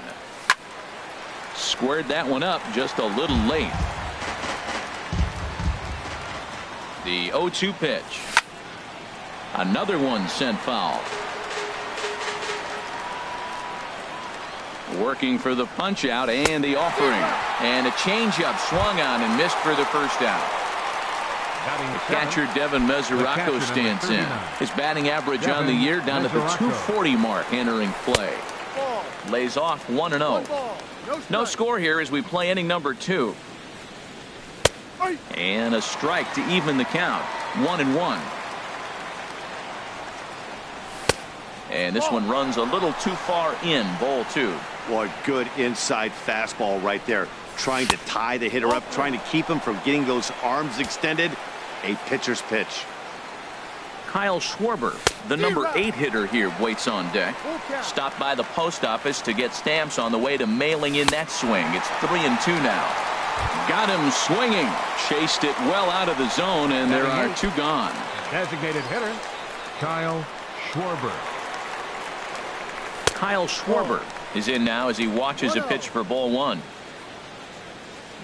Squared that one up just a little late. The 0-2 pitch. Another one sent foul. Working for the punch out and the offering. And a changeup swung on and missed for the first out. The catcher Devin Mesoraco stands in. His batting average on the year down to the 240 mark entering play. Lays off 1-0. No score here as we play inning number 2. And a strike to even the count. 1-1. And this one runs a little too far in. Ball 2. Boy, good inside fastball right there. Trying to tie the hitter up, trying to keep him from getting those arms extended. A pitcher's pitch. Kyle Schwarber, the number 8 hitter here, waits on deck. Stopped by the post office to get stamps on the way to mailing in that swing. It's 3-2 now. Got him swinging. Chased it well out of the zone, and there are 2 gone. Designated hitter, Kyle Schwarber. Kyle Schwarber is in now as he watches a pitch for ball 1.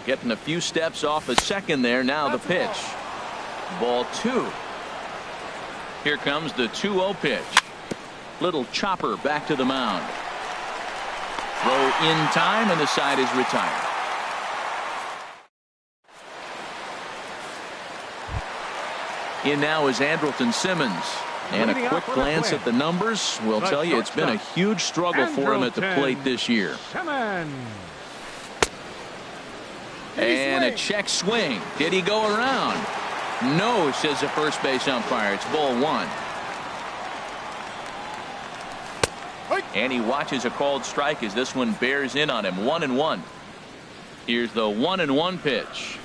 Getting a few steps off a second there. Now the pitch. Ball 2. Here comes the 2-0 pitch. Little chopper back to the mound. Throw in time, and the side is retired. In now is Andrelton Simmons. And a quick glance at the numbers will tell you it's been a huge struggle for him at the plate this year. And a check swing. Did he go around? No, says the first base umpire. It's ball 1. And he watches a called strike as this one bears in on him. 1-1. Here's the 1-1 pitch.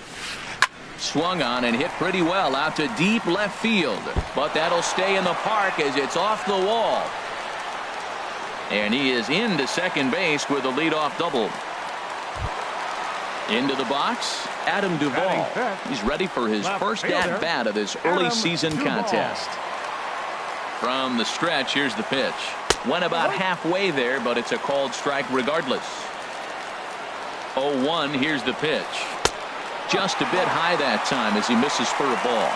Swung on and hit pretty well out to deep left field. But that'll stay in the park as it's off the wall. And he is into second base with a leadoff double. Into the box, Adam Duvall. He's ready for his first at-bat of this early season contest. From the stretch, here's the pitch. Went about halfway there, but it's a called strike regardless. 0-1, here's the pitch. Just a bit high that time as he misses for a ball.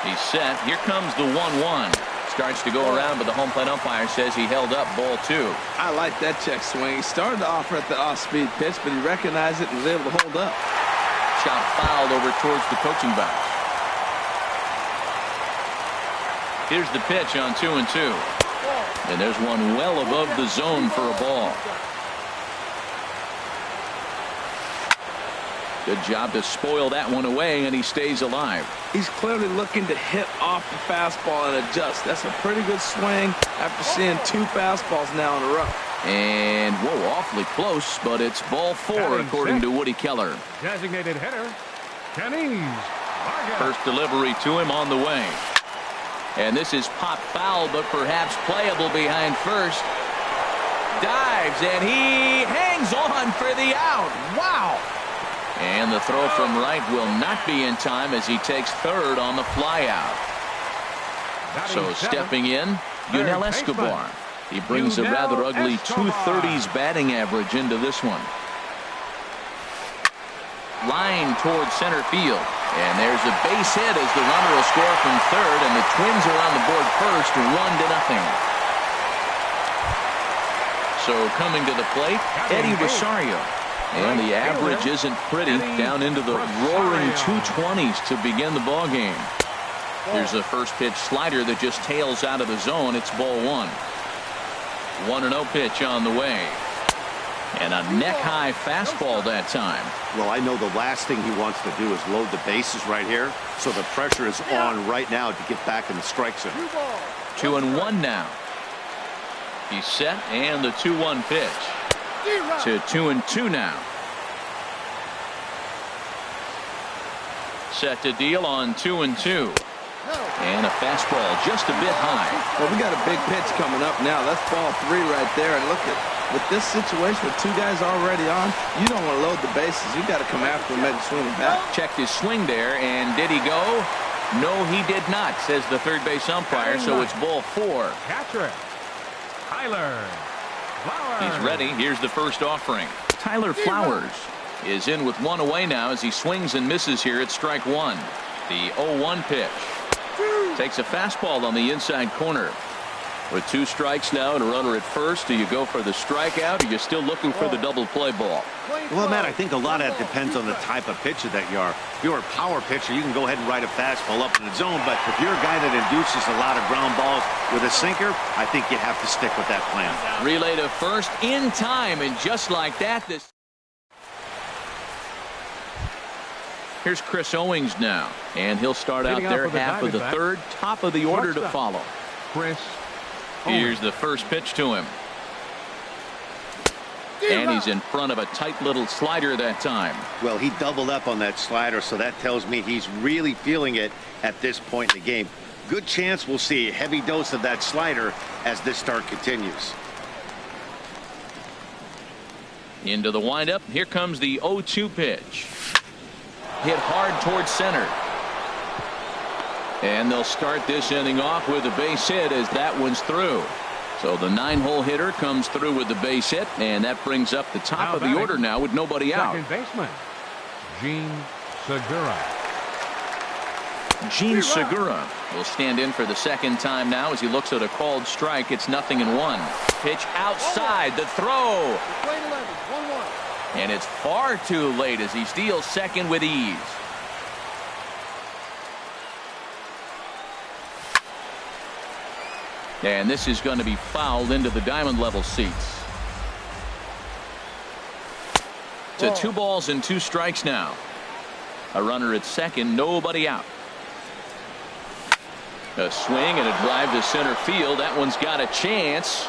He's set. Here comes the 1-1. Starts to go around, but the home plate umpire says he held up ball 2. I like that check swing. He started to offer at the off-speed pitch, but he recognized it and was able to hold up. Shot fouled over towards the coaching box. Here's the pitch on 2-2. And there's one well above the zone for a ball. Good job to spoil that one away, and he stays alive. He's clearly looking to hit off the fastball and adjust. That's a pretty good swing after seeing 2 fastballs now in a row. And, whoa, awfully close, but it's ball 4 according to Woody Keller. Designated hitter, Kenny Vargas. First delivery to him on the way. And this is pop foul, but perhaps playable behind first. Dives, and he hangs on for the out. Wow. And the throw from right will not be in time as he takes third on the flyout. So stepping in, Yunel Escobar. He brings a rather ugly 230s batting average into this one. Line towards center field. And there's a base hit as the runner will score from third, and the Twins are on the board first, 1-0. So coming to the plate, Eddie Rosario. And the average isn't pretty, down into the roaring 220s to begin the ball game. There's a first pitch slider that just tails out of the zone. It's ball 1. 1-0 pitch on the way. And a neck-high fastball that time. Well, I know the last thing he wants to do is load the bases right here, so the pressure is on right now to get back in the strike zone. 2-1 now. He's set, and the 2-1 pitch. To 2-2 now. Set to deal on 2-2. And a fastball just a bit high. Well, we got a big pitch coming up now. That's ball 3 right there. And look at, with this situation with 2 guys already on, you don't want to load the bases. You got to come after him and swing it back. Checked his swing there, and did he go? No, he did not, says the third base umpire. So it's ball 4. Catcher, Tyler Flowers. He's ready. Here's the first offering. Tyler Flowers is in with 1 away now as he swings and misses here at strike 1. The 0-1 pitch. Takes a fastball on the inside corner. With 2 strikes now and a runner at first, do you go for the strikeout, or are you still looking for the double play ball? Well, Matt, I think a lot of that depends on the type of pitcher that you are. If you're a power pitcher, you can go ahead and ride a fastball up in the zone, but if you're a guy that induces a lot of ground balls with a sinker, I think you have to stick with that plan. Relay to first in time, and just like that, this. Here's Chris Owings now, and he'll start out there half of the third, top of the order to follow. Chris Here's the first pitch to him. And he's in front of a tight little slider that time. Well, he doubled up on that slider, so that tells me he's really feeling it at this point in the game. Good chance we'll see a heavy dose of that slider as this start continues. Into the windup. Here comes the 0-2 pitch. Hit hard towards center. And they'll start this inning off with a base hit as that one's through. So the 9-hole hitter comes through with the base hit, and that brings up the top of the order now with nobody out. Second baseman, Gene Segura. Gene Segura will stand in for the second time now as he looks at a called strike. It's 0-1. Pitch outside, the throw. And it's far too late as he steals second with ease. And this is going to be fouled into the diamond level seats. To 2 balls and 2 strikes now. A runner at second, nobody out. A swing and a drive to center field. That one's got a chance.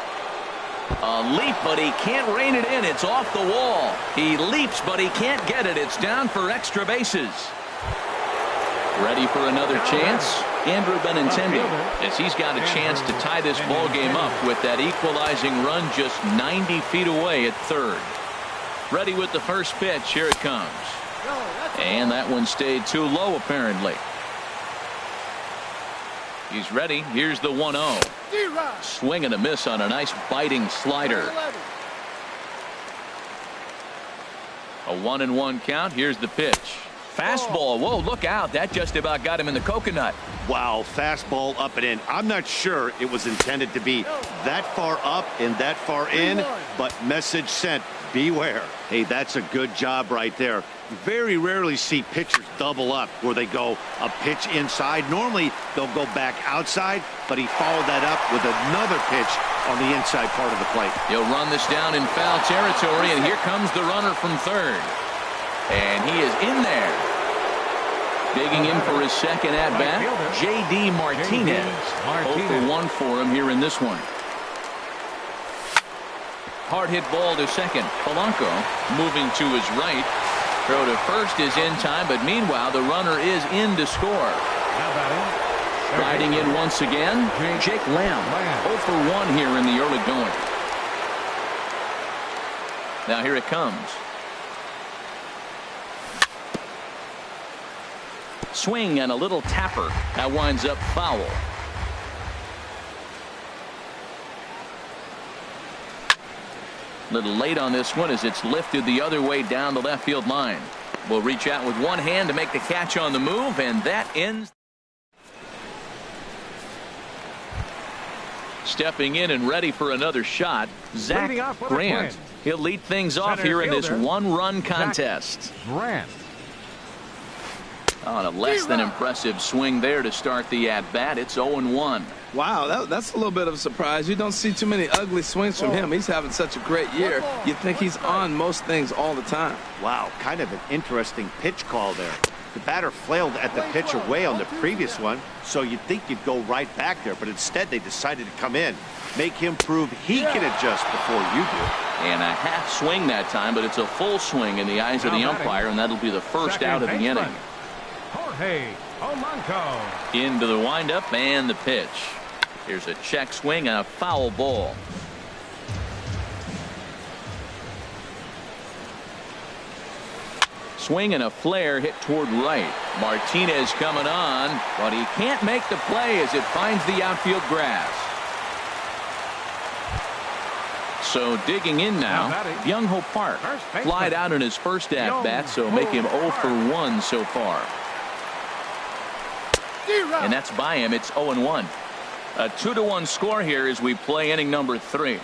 A leap, but he can't rein it in. It's off the wall. He leaps, but he can't get it. It's down for extra bases. Ready for another chance? Andrew Benintendi, as he's got a chance to tie this ball game up with that equalizing run just 90 feet away at third. Ready with the first pitch. Here it comes. And that one stayed too low, apparently. He's ready. Here's the 1-0. Swing and a miss on a nice biting slider. A 1-1 count. Here's the pitch. Fastball. Whoa, look out. That just about got him in the coconut. Wow, fastball up and in. I'm not sure it was intended to be that far up and that far in, but message sent. Beware. Hey, that's a good job right there. Very rarely see pitchers double up where they go a pitch inside. Normally, they'll go back outside, but he followed that up with another pitch on the inside part of the plate. He'll run this down in foul territory, and here comes the runner from third. And he is in there. Digging in for his second at-bat, J.D. Martinez. 0-for-1 for him here in this one. Hard hit ball to second. Polanco moving to his right. Throw to first is in time, but meanwhile the runner is in to score. Riding in once again, Jake Lamb. 0-for-1 here in the early going. Now here it comes. Swing and a little tapper. That winds up foul. Little late on this one as it's lifted the other way down the left field line. Will reach out with one hand to make the catch on the move, and that ends. Stepping in and ready for another shot, Zach Grant. He'll lead things off here in this one-run contest. Grant. On a less than impressive swing there to start the at-bat. It's 0-1. Wow, that's a little bit of a surprise. You don't see too many ugly swings from him. He's having such a great year. You think he's on most things all the time. Wow, kind of an interesting pitch call there. The batter flailed at the pitch away on the previous one, so you'd think you'd go right back there, but instead they decided to come in, make him prove he can adjust before you do. And a half swing that time, but it's a full swing in the eyes of the umpire, and that'll be the first out of the inning. Jorge Polanco. Into the windup and the pitch. Here's a check swing and a foul ball. Swing and a flare hit toward right. Martinez coming on, but he can't make the play as it finds the outfield grass. So digging in now, Byung-Ho Park flied out in his first at-bat, so make him 0 for 1 so far. And that's by him. It's 0-1. A 2-1 score here as we play inning number 3.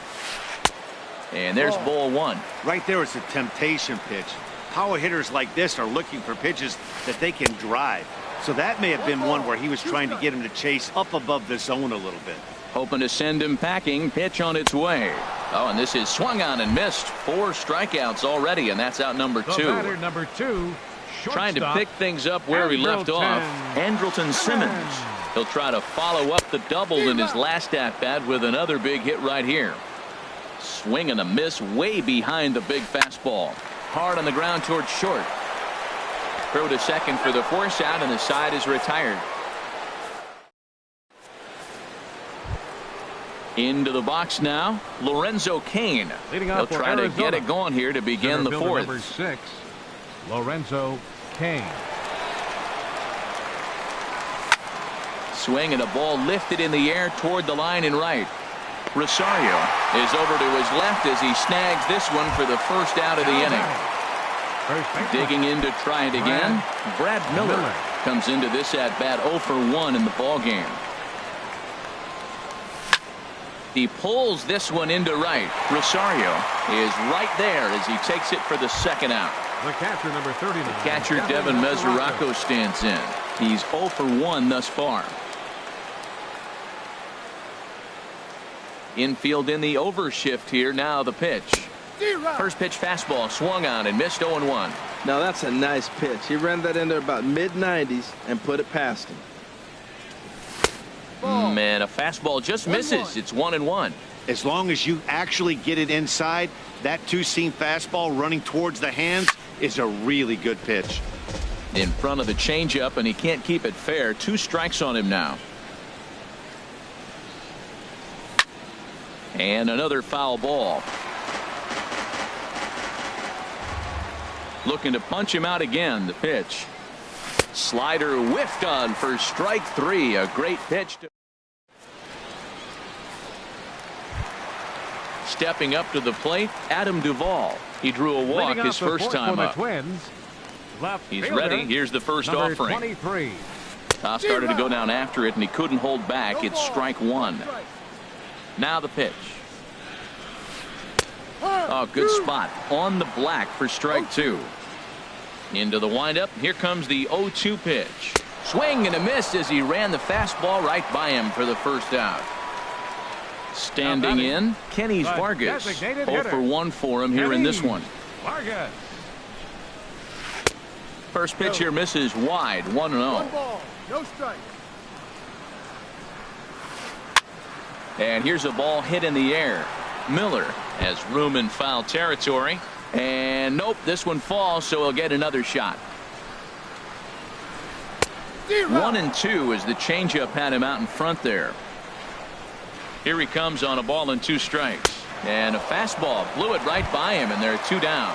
And there's ball 1. Right there is a temptation pitch. Power hitters like this are looking for pitches that they can drive. So that may have been one where he was trying to get him to chase up above the zone a little bit. Hoping to send him packing. Pitch on its way. Oh, and this is swung on and missed. 4 strikeouts already, and that's out number 2. Batter number 2. Trying to pick things up where he left off. Andrelton Simmons. He'll try to follow up the double in his last at-bat with another big hit right here. Swing and a miss way behind the big fastball. Hard on the ground towards short. Throw to second for the force out, and the side is retired. Into the box now, Lorenzo Cain. He'll try to get it going here to begin the 4th. Number 6, Lorenzo Cain. Swing and a ball lifted in the air toward the line and right. Rosario is over to his left as he snags this one for the first out of the inning. Digging in to try it again. Brad Miller comes into this at-bat 0 for 1 in the ballgame. He pulls this one into right. Rosario is right there as he takes it for the second out. The catcher, number 39. The catcher, Devin Mesoraco, stands in. He's 0 for 1 thus far. Infield in the overshift here. Now the pitch. First pitch fastball swung on and missed 0-1. Now that's a nice pitch. He ran that in there about mid-90s and put it past him. And a fastball just misses. It's 1-1. As long as you actually get it inside, that two-seam fastball running towards the hands is a really good pitch. In front of the changeup, and he can't keep it fair. 2 strikes on him now. And another foul ball. Looking to punch him out again. The pitch. Slider whiffed on for strike 3. A great pitch. Stepping up to the plate, Adam Duvall. He drew a walk his first time up. He's ready. Here's the first offering. 23. Toss started to go down after it, and he couldn't hold back. It's strike 1. Now the pitch. Oh, good spot on the black for strike 2. Into the windup. Here comes the 0-2 pitch. Swing and a miss as he ran the fastball right by him for the first out. Standing in, Kenny Vargas. 0 for 1 for him here in this one. Vargas. First pitch here misses wide. 1-0. No strike. And here's a ball hit in the air. Miller has room in foul territory. And nope, this one falls, so he'll get another shot. 1-2 as the changeup had him out in front there. Here he comes on a ball and 2 strikes. And a fastball blew it right by him, and there are 2 down.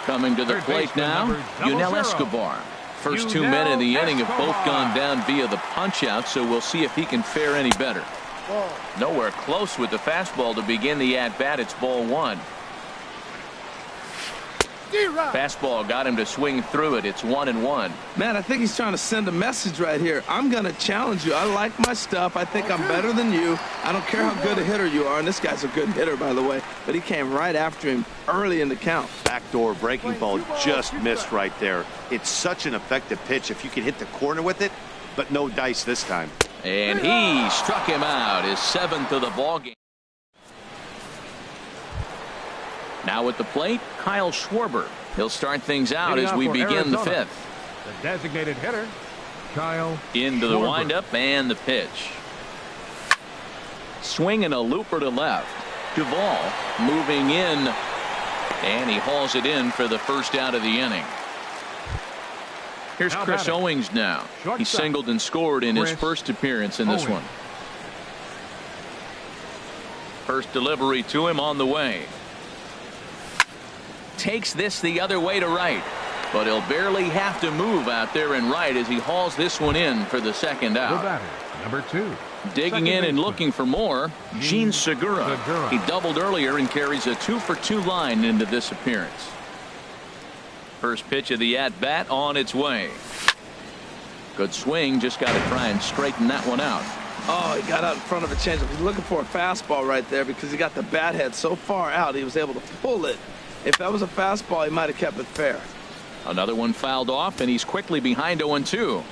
Coming to the plate now, Yunel Escobar. First 2 men in the inning have both gone down via the punch-out, so we'll see if he can fare any better. Nowhere close with the fastball to begin the at-bat. It's ball 1. Fastball got him to swing through it. It's 1-1. Man, I think he's trying to send a message right here. I'm going to challenge you. I like my stuff. I think I'm better than you. I don't care how good a hitter you are. And this guy's a good hitter, by the way. But he came right after him early in the count. Backdoor breaking ball just missed right there. It's such an effective pitch if you can hit the corner with it, but no dice this time. And he struck him out, his 7th of the ballgame. Now at the plate, Kyle Schwarber. He'll start things out as we begin the 5th. The designated hitter, Kyle Into the Schwarber. windup and the pitch. Swinging a looper to left. Duvall moving in, and he hauls it in for the first out of the inning. Here's Now Chris batting. Owings now. He Shortstop. singled and scored in his Chris first appearance in this Owings. one. First delivery to him on the way. Takes this the other way to right, but he'll barely have to move out there in right as he hauls this one in for the second The out. batter, number 2. Digging Second in and baseman. looking for more, Gene Segura. Segura. He doubled earlier and carries a 2-for-2 line into this appearance. First pitch of the at-bat on its way. Good swing, just got to try and straighten that one out. Oh, he got out in front of a changeup. He's looking for a fastball right there because he got the bat head so far out he was able to pull it. If that was a fastball, he might have kept it fair. Another one fouled off, and he's quickly behind 0-2.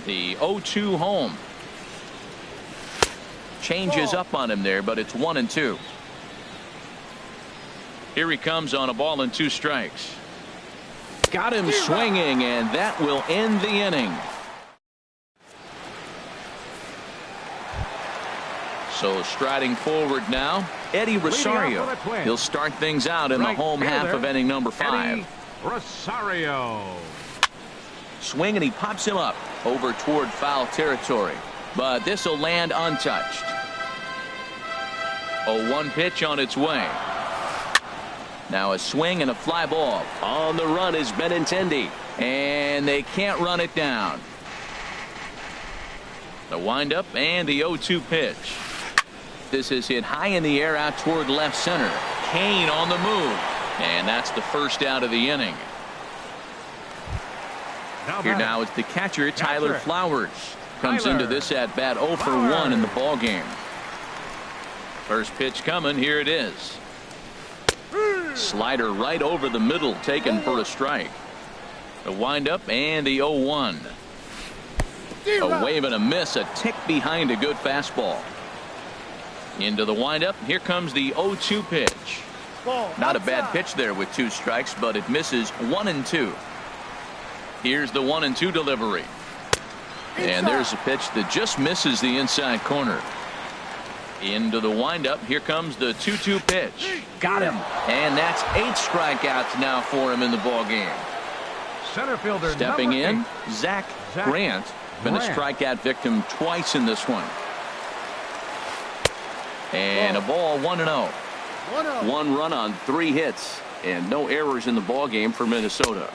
The 0-2 home. Changes up on him there, but it's 1-2. Here he comes on a ball and 2 strikes. Got him swinging, and that will end the inning. So striding forward now, Eddie Rosario. for the Twins. He'll start things out in the Right home half fielder, of inning number 5. Eddie Rosario. Swing, and he pops him up over toward foul territory. But this will land untouched. 0-1 pitch on its way. Now a swing and a fly ball. On the run is Benintendi, and they can't run it down. The windup and the 0-2 pitch. This is hit high in the air out toward left center. Kane on the move, and that's the first out of the inning. Here batting. now is the catcher, Tyler Catcher. Flowers. Comes Tyler. into this at bat 0 for 1 in the ball game. First pitch coming. Here it is. Slider right over the middle, taken for a strike. The windup and the 0-1. A wave and a miss, a tick behind a good fastball. Into the windup. Here comes the 0-2 pitch. Not a bad pitch there with 2 strikes, but it misses 1-2. Here's the 1-2 delivery. And there's a pitch that just misses the inside corner. Into the windup. Here comes the 2-2 pitch. Got him. And that's 8 strikeouts now for him in the ball game. Center fielder Stepping number in, 8. Zach Zach Grant. Been a Grant. strikeout victim twice in this one. And a ball 1-0. 1 run on 3 hits and no errors in the ball game for Minnesota.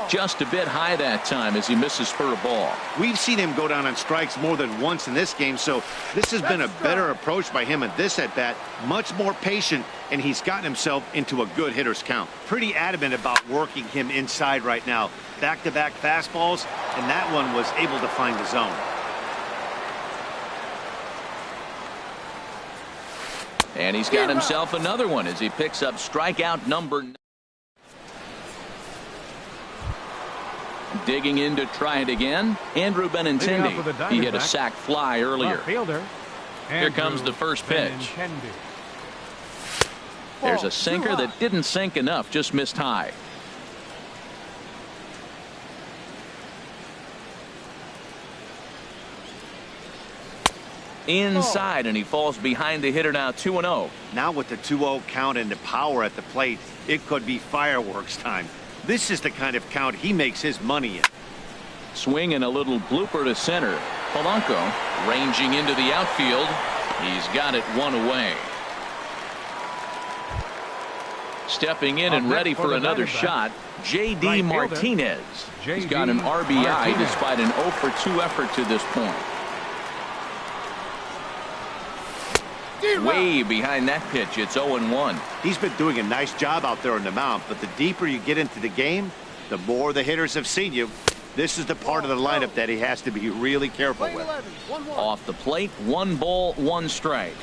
Just a bit high that time as he misses for a ball. We've seen him go down on strikes more than once in this game, so this has been a better approach by him at this at-bat. Much more patient, and he's gotten himself into a good hitter's count. Pretty adamant about working him inside right now. Back-to-back fastballs, and that one was able to find the zone. And he's got himself another one as he picks up strikeout number 9. Digging in to try it again, Andrew Leading off with the Benintendi. He hit a Diamondbacks. sac fly earlier. Left fielder. Here comes the first pitch. Benintendi. There's a sinker that didn't sink enough, just missed high. Inside, and he falls behind the hitter now 2-0. Now with the 2-0 count and the power at the plate, it could be fireworks time. This is the kind of count he makes his money in. Swing and a little blooper to center. Polanco ranging into the outfield. He's got it 1 away. Stepping in and Up ready next for for the another Diamondbacks. shot, J.D. Right fielder, Martinez. He's J.D. got an RBI Martinez. despite an 0 for 2 effort to this point. Way behind that pitch. It's 0-1. He's been doing a nice job out there on the mound, but the deeper you get into the game, the more the hitters have seen you. This is the part of the lineup that he has to be really careful with. Off the plate, 1 ball, 1 strike.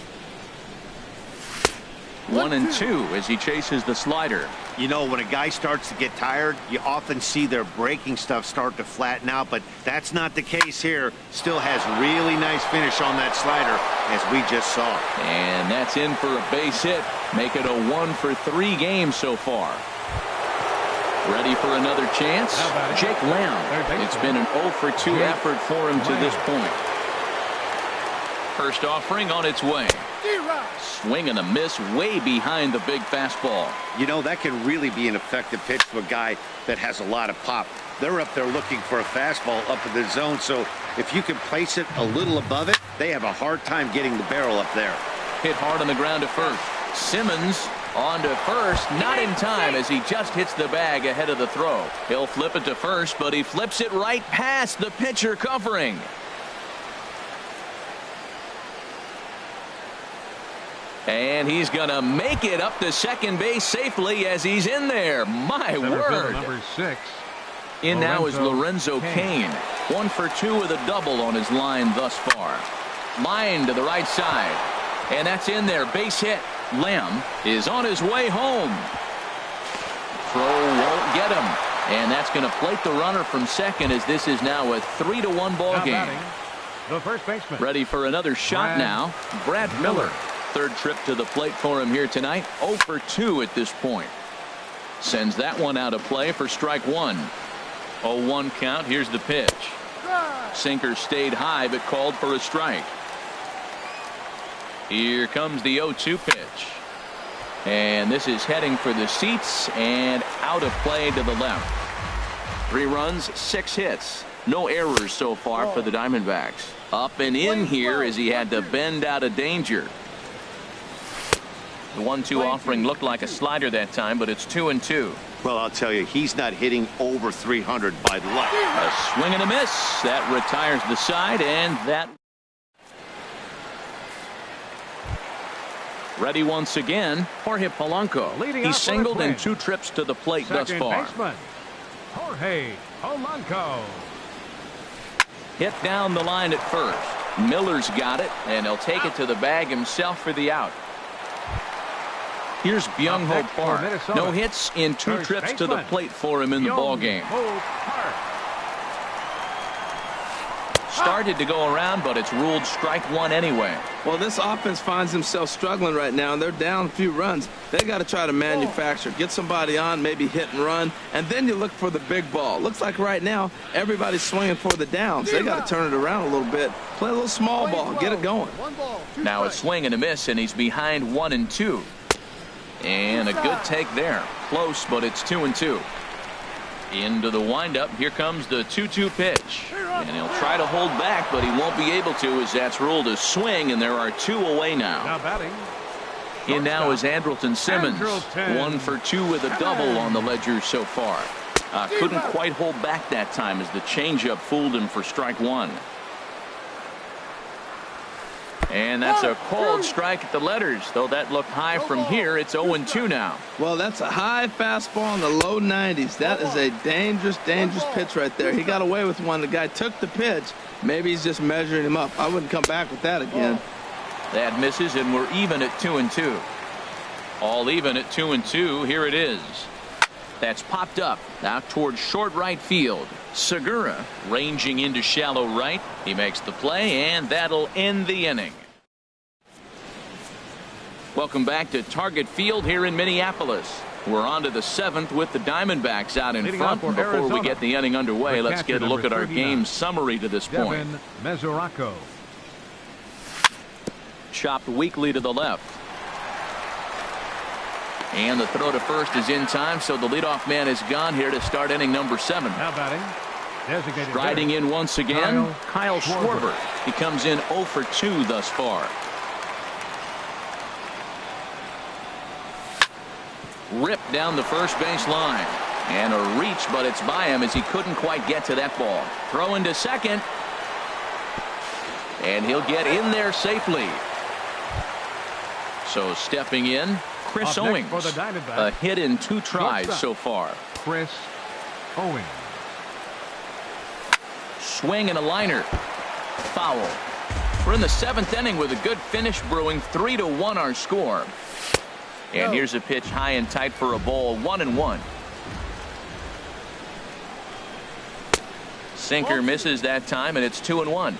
1-2 as he chases the slider. You know, when a guy starts to get tired, you often see their breaking stuff start to flatten out, but that's not the case here. Still has really nice finish on that slider, as we just saw. And that's in for a base hit. Make it a 1 for 3 games so far. Ready for another chance? Jake Lamb. It's been an 0 for 2 effort for him to this point. First offering on its way. Swing and a miss way behind the big fastball. You know, that can really be an effective pitch to a guy that has a lot of pop. They're up there looking for a fastball up in the zone, so if you can place it a little above it, they have a hard time getting the barrel up there. Hit hard on the ground to first. Simmons on to first, not in time as he just hits the bag ahead of the throw. He'll flip it to first, but he flips it right past the pitcher covering. And he's going to make it up to second base safely as he's in there. My word. Number 6. In now is Lorenzo Cain. 1 for 2 with a double on his line thus far. Line to the right side. And that's in there. Base hit. Lamb is on his way home. Throw won't get him. And that's going to plate the runner from second as this is now a 3-1 ball game. The first baseman. Ready for another shot now. Brad Miller. Third trip to the plate for him here tonight. 0 for 2 at this point. Sends that one out of play for strike 1. 0-1 count. Here's the pitch. Sinker stayed high but called for a strike. Here comes the 0-2 pitch. And this is heading for the seats and out of play to the left. 3 runs, 6 hits. No errors so far for the Diamondbacks. Up and in here as he had to bend out of danger. The 1-2 offering looked like a slider that time, but it's 2-2. Well, I'll tell you, he's not hitting over 300 by luck. A swing and a miss. That retires the side, and that. Ready once again, Jorge Polanco. He singled in 2 trips to the plate thus far. Baseman, Jorge Polanco. Hit down the line at first. Miller's got it, and he'll take it to the bag himself for the out. Here's Byung-Ho Park. No hits in 2 trips to the plate for him in the ballgame. Started to go around, but it's ruled strike 1 anyway. Well, this offense finds himself struggling right now, and they're down a few runs. They got to try to manufacture, get somebody on, maybe hit and run, and then you look for the big ball. Looks like right now everybody's swinging for the downs. They got to turn it around a little bit, play a little small ball, get it going. Now a swing and a miss, and he's behind 1-2. And a good take there. Close, but it's 2-2. Into the windup. Here comes the 2-2 pitch. And he'll try to hold back, but he won't be able to as that's ruled a swing, and there are 2 away now. Now batting. In now is Andrelton Simmons. 1 for 2 with a double on the ledger so far. Couldn't quite hold back that time as the changeup fooled him for strike 1. And that's a called strike at the letters, though that looked high from here. It's 0-2 now. Well, that's a high fastball in the low 90s. That is a dangerous, dangerous pitch right there. He got away with one. The guy took the pitch. Maybe he's just measuring him up. I wouldn't come back with that again. That misses, and we're even at 2-2. All even at 2-2. Here it is. That's popped up out towards short right field. Segura ranging into shallow right. He makes the play, and that'll end the inning. Welcome back to Target Field here in Minneapolis. We're on to the 7th with the Diamondbacks out in front. Before we get the inning underway, let's get a look at our game summary to this point. Mesoraco. Chopped weakly to the left. And the throw to first is in time, so the leadoff man is gone here to start inning number 7. Now batting. Designated Striding in once again, Kyle Schwarber. He comes in 0 for 2 thus far. Ripped down the first base line. And a reach, but it's by him as he couldn't quite get to that ball. Throw into second. And he'll get in there safely. So stepping in, Chris Up next Owings. for the Diamondbacks, A hit in 2 tries shortstop, so far. Chris Owings. Swing and a liner. Foul. We're in the 7th inning with a good finish brewing. 3-1 our score. And here's a pitch high and tight for a ball. 1-1. Sinker misses that time, and it's 2-1.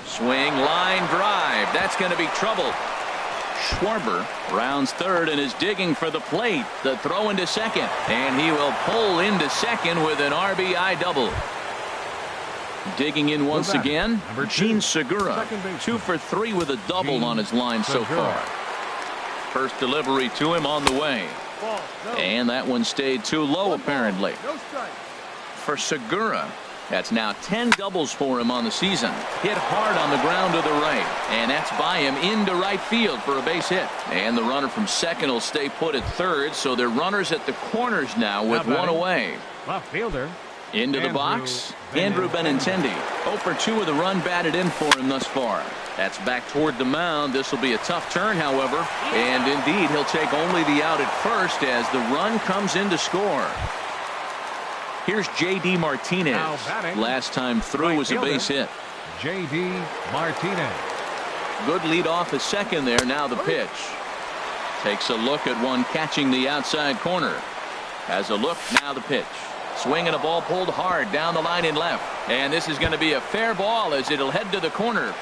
Swing, line drive. That's going to be trouble. Schwarber rounds third and is digging for the plate. The throw into second, and he will pull into second with an RBI double. Digging in once again, Gene Segura. 2 for 3 with a double on his line so far. First delivery to him on the way. And that one stayed too low apparently. For Segura, that's now 10 doubles for him on the season. Hit hard on the ground to the right, and that's by him into right field for a base hit. And the runner from second will stay put at third, so they're runners at the corners now with one away. Left fielder. Into the box, Andrew Benintendi. 0 for 2 with a run batted in for him thus far. That's back toward the mound. This will be a tough turn, however. And indeed, he'll take only the out at first as the run comes in to score. Here's J.D. Martinez. Last time through was a base hit. J.D. Martinez. Good lead off at second there. Now the pitch. Takes a look at one catching the outside corner. Has a look. Now the pitch. Swing and a ball pulled hard down the line in left. And this is going to be a fair ball as it'll head to the corner.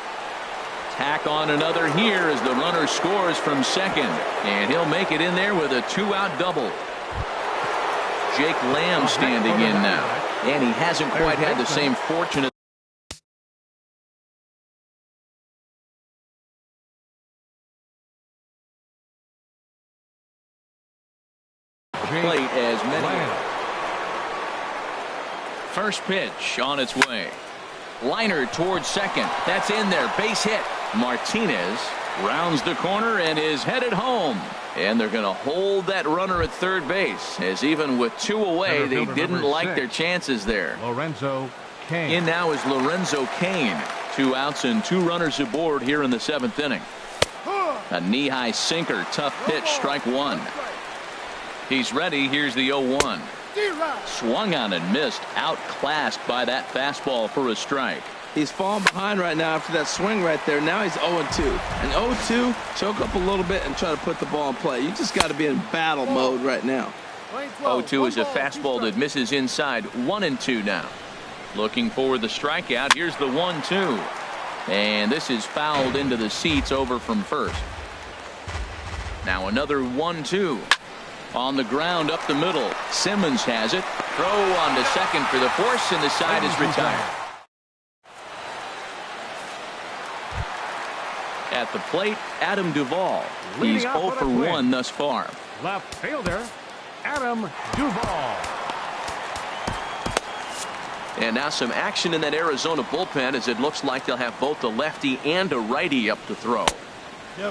Tack on another here as the runner scores from second. And he'll make it in there with a 2-out double. Jake Lamb standing in now. And he hasn't quite had the same fortune plate as many. First pitch on its way. Liner towards second. That's in there. Base hit. Martinez rounds the corner and is headed home. And they're going to hold that runner at third base, as even with 2 away, they didn't like their chances there. Lorenzo Cain. In now is Lorenzo Cain. 2 outs and 2 runners aboard here in the 7th inning. A knee-high sinker. Tough pitch. Strike 1. He's ready. Here's the 0-1. Swung on and missed. Outclassed by that fastball for a strike. He's falling behind right now after that swing right there. Now he's 0-2. And 0-2, choke up a little bit and try to put the ball in play. You just got to be in battle mode right now. 0-2 is a fastball that misses inside. 1-2 now. Looking for the strikeout. Here's the 1-2. And this is fouled into the seats over from first. Now another 1-2. On the ground up the middle. Simmons has it. Throw on to second for the force, and the side is retired. At the plate, Adam Duvall. He's 0 for 1 thus far. Left fielder, Adam Duvall. And now some action in that Arizona bullpen, as it looks like they'll have both a lefty and a righty up to throw.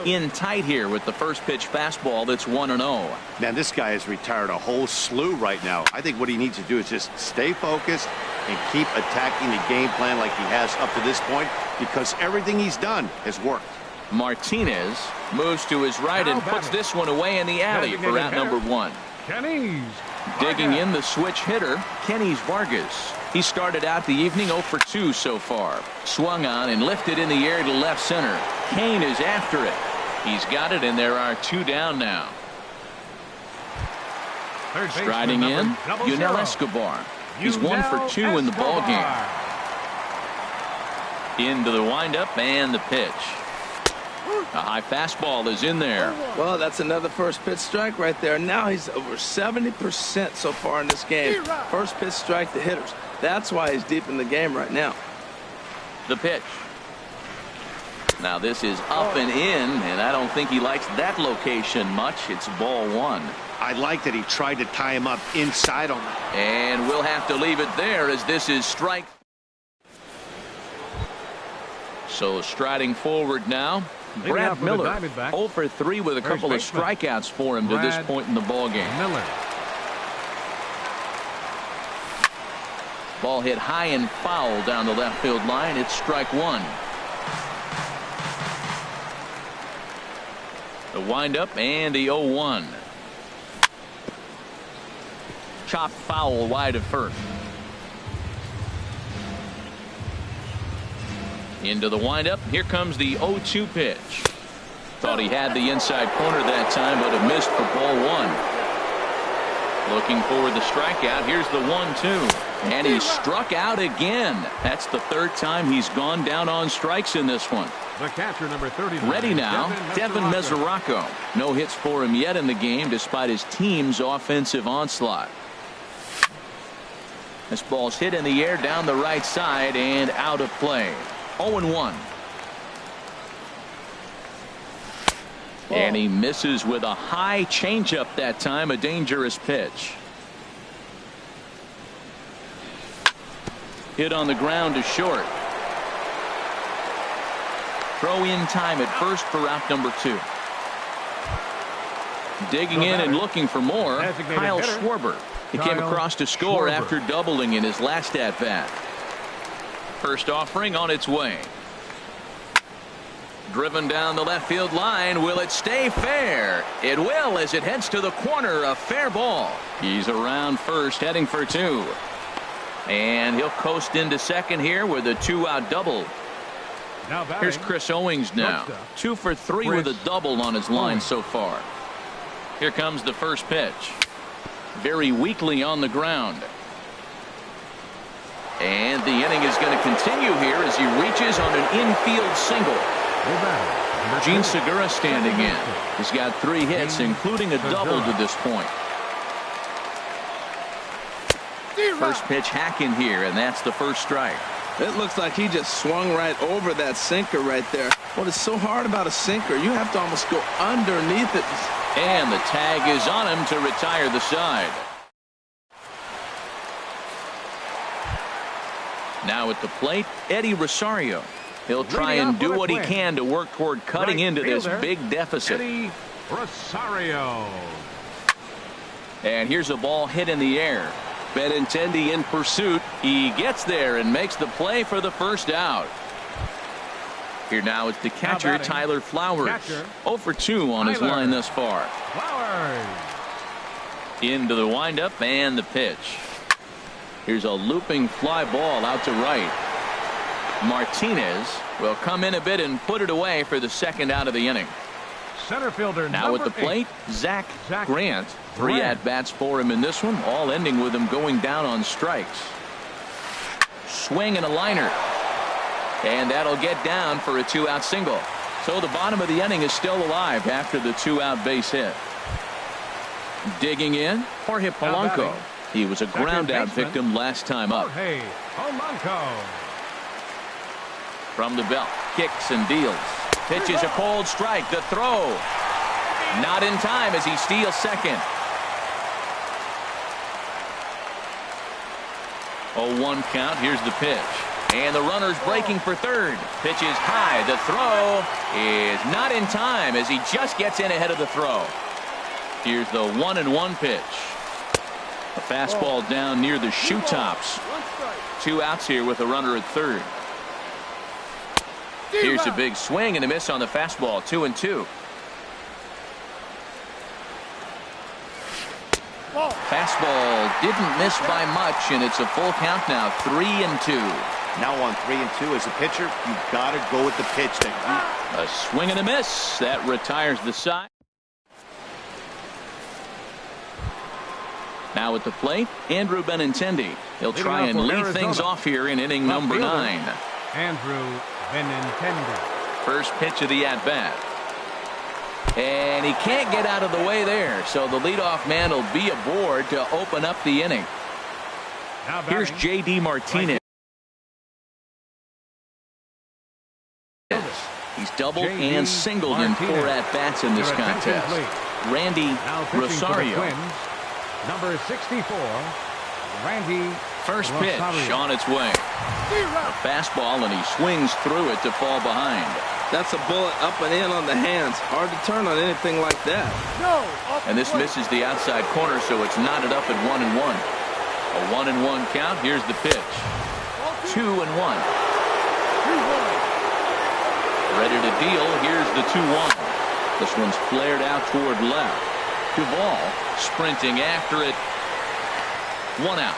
In tight here with the first pitch fastball that's 1-0. Man, this guy has retired a whole slew right now. I think what he needs to do is just stay focused and keep attacking the game plan like he has up to this point, because everything he's done has worked. Martinez moves to his right and puts this one away in the alley for out number 1. Kenny's Digging in the switch hitter, Kenny's Vargas. He started out the evening 0 for 2 so far. Swung on and lifted in the air to left center. Cain is after it. He's got it, and there are 2 down now. Striding in, Yunel Escobar. He's 1 for 2 in the ball game. Into the windup and the pitch. A high fastball is in there. Well, that's another first pitch strike right there. Now he's over 70% so far in this game. First pitch strike to hitters. That's why he's deep in the game right now. The pitch. Now this is up and in, and I don't think he likes that location much. It's ball 1. I like that he tried to tie him up inside on that. And we'll have to leave it there, as this is strike. So striding forward now, Brad Miller, 0 for 3 with a couple of strikeouts for him to this point in the ball game. Ball hit high and foul down the left field line. It's strike one. The windup and the 0-1. Chop foul wide of first. Into the windup. Here comes the 0-2 pitch. Thought he had the inside corner that time, but it missed for ball one. Looking for the strikeout. Here's the 1-2. And he struck out again. That's the third time he's gone down on strikes in this one. The catcher, number 30. Ready now, Devin Mesoraco. No hits for him yet in the game despite his team's offensive onslaught. This ball's hit in the air down the right side and out of play. 0-1. And he misses with a high changeup that time, a dangerous pitch. Hit on the ground to short. Throw in time at first for out number 2. Digging in and looking for more, Kyle Schwarber. He came across to score after doubling in his last at bat. First offering on its way. Driven down the left field line. Will it stay fair? It will, as it heads to the corner. A fair ball. He's around first, heading for 2. And he'll coast into second here with a 2-out double. Here's Chris Owings now. 2 for 3 with a double on his line so far. Here comes the first pitch. Very weakly on the ground. And the inning is going to continue here as he reaches on an infield single. Gene Segura standing in. He's got 3 hits, including a double to this point. First pitch hack in here, and that's the first strike. It looks like he just swung right over that sinker right there. What is so hard about a sinker? You have to almost go underneath it. And the tag is on him to retire the side. Now at the plate, Eddie Rosario. He'll try and do what he can to work toward cutting into this big deficit. Eddie Rosario. And here's a ball hit in the air. Benintendi in pursuit. He gets there and makes the play for the first out. Here now it's the catcher, Tyler Flowers. 0 for 2 on his line thus far. Flowers. Into the windup and the pitch. Here's a looping fly ball out to right. Martinez will come in a bit and put it away for the second out of the inning. Center fielder now at the plate, Zach Grant. 3 at-bats for him in this one, all ending with him going down on strikes. Swing and a liner. And that'll get down for a 2-out single. So the bottom of the inning is still alive after the 2-out base hit. Digging in, Jorge Polanco. He was a ground-out victim last time up. Jorge Polanco. From the belt, kicks and deals. Pitches a cold strike. The throw. Not in time as he steals second. 0-1 count. Here's the pitch. And the runner's breaking for third. Pitch is high. The throw is not in time as he just gets in ahead of the throw. Here's the 1-1 pitch. A fastball down near the shoe tops. 2 outs here with a runner at third. Here's a big swing and a miss on the fastball. 2-2. Fastball didn't miss by much, and it's a full count now. 3-2. Now on 3-2 as a pitcher, you've got to go with the pitch. A swing and a miss. That retires the side. Now at the plate, Andrew Benintendi. He'll try and lead things off here in inning number 9. Andrew Benintendi. First pitch of the at-bat. And he can't get out of the way there, so the leadoff man will be aboard to open up the inning. Here's J.D. Martinez. He's doubled and singled in 4 at-bats in this contest. Randy Rosario. Number 64, Randy. First pitch on its way. A fastball, and he swings through it to fall behind. That's a bullet up and in on the hands. Hard to turn on anything like that. And this misses the outside corner, so it's knotted up at 1-1. A 1-1 count. Here's the pitch. 2-1. Ready to deal. Here's the 2-1. This one's flared out toward left. Duvall sprinting after it. 1 out.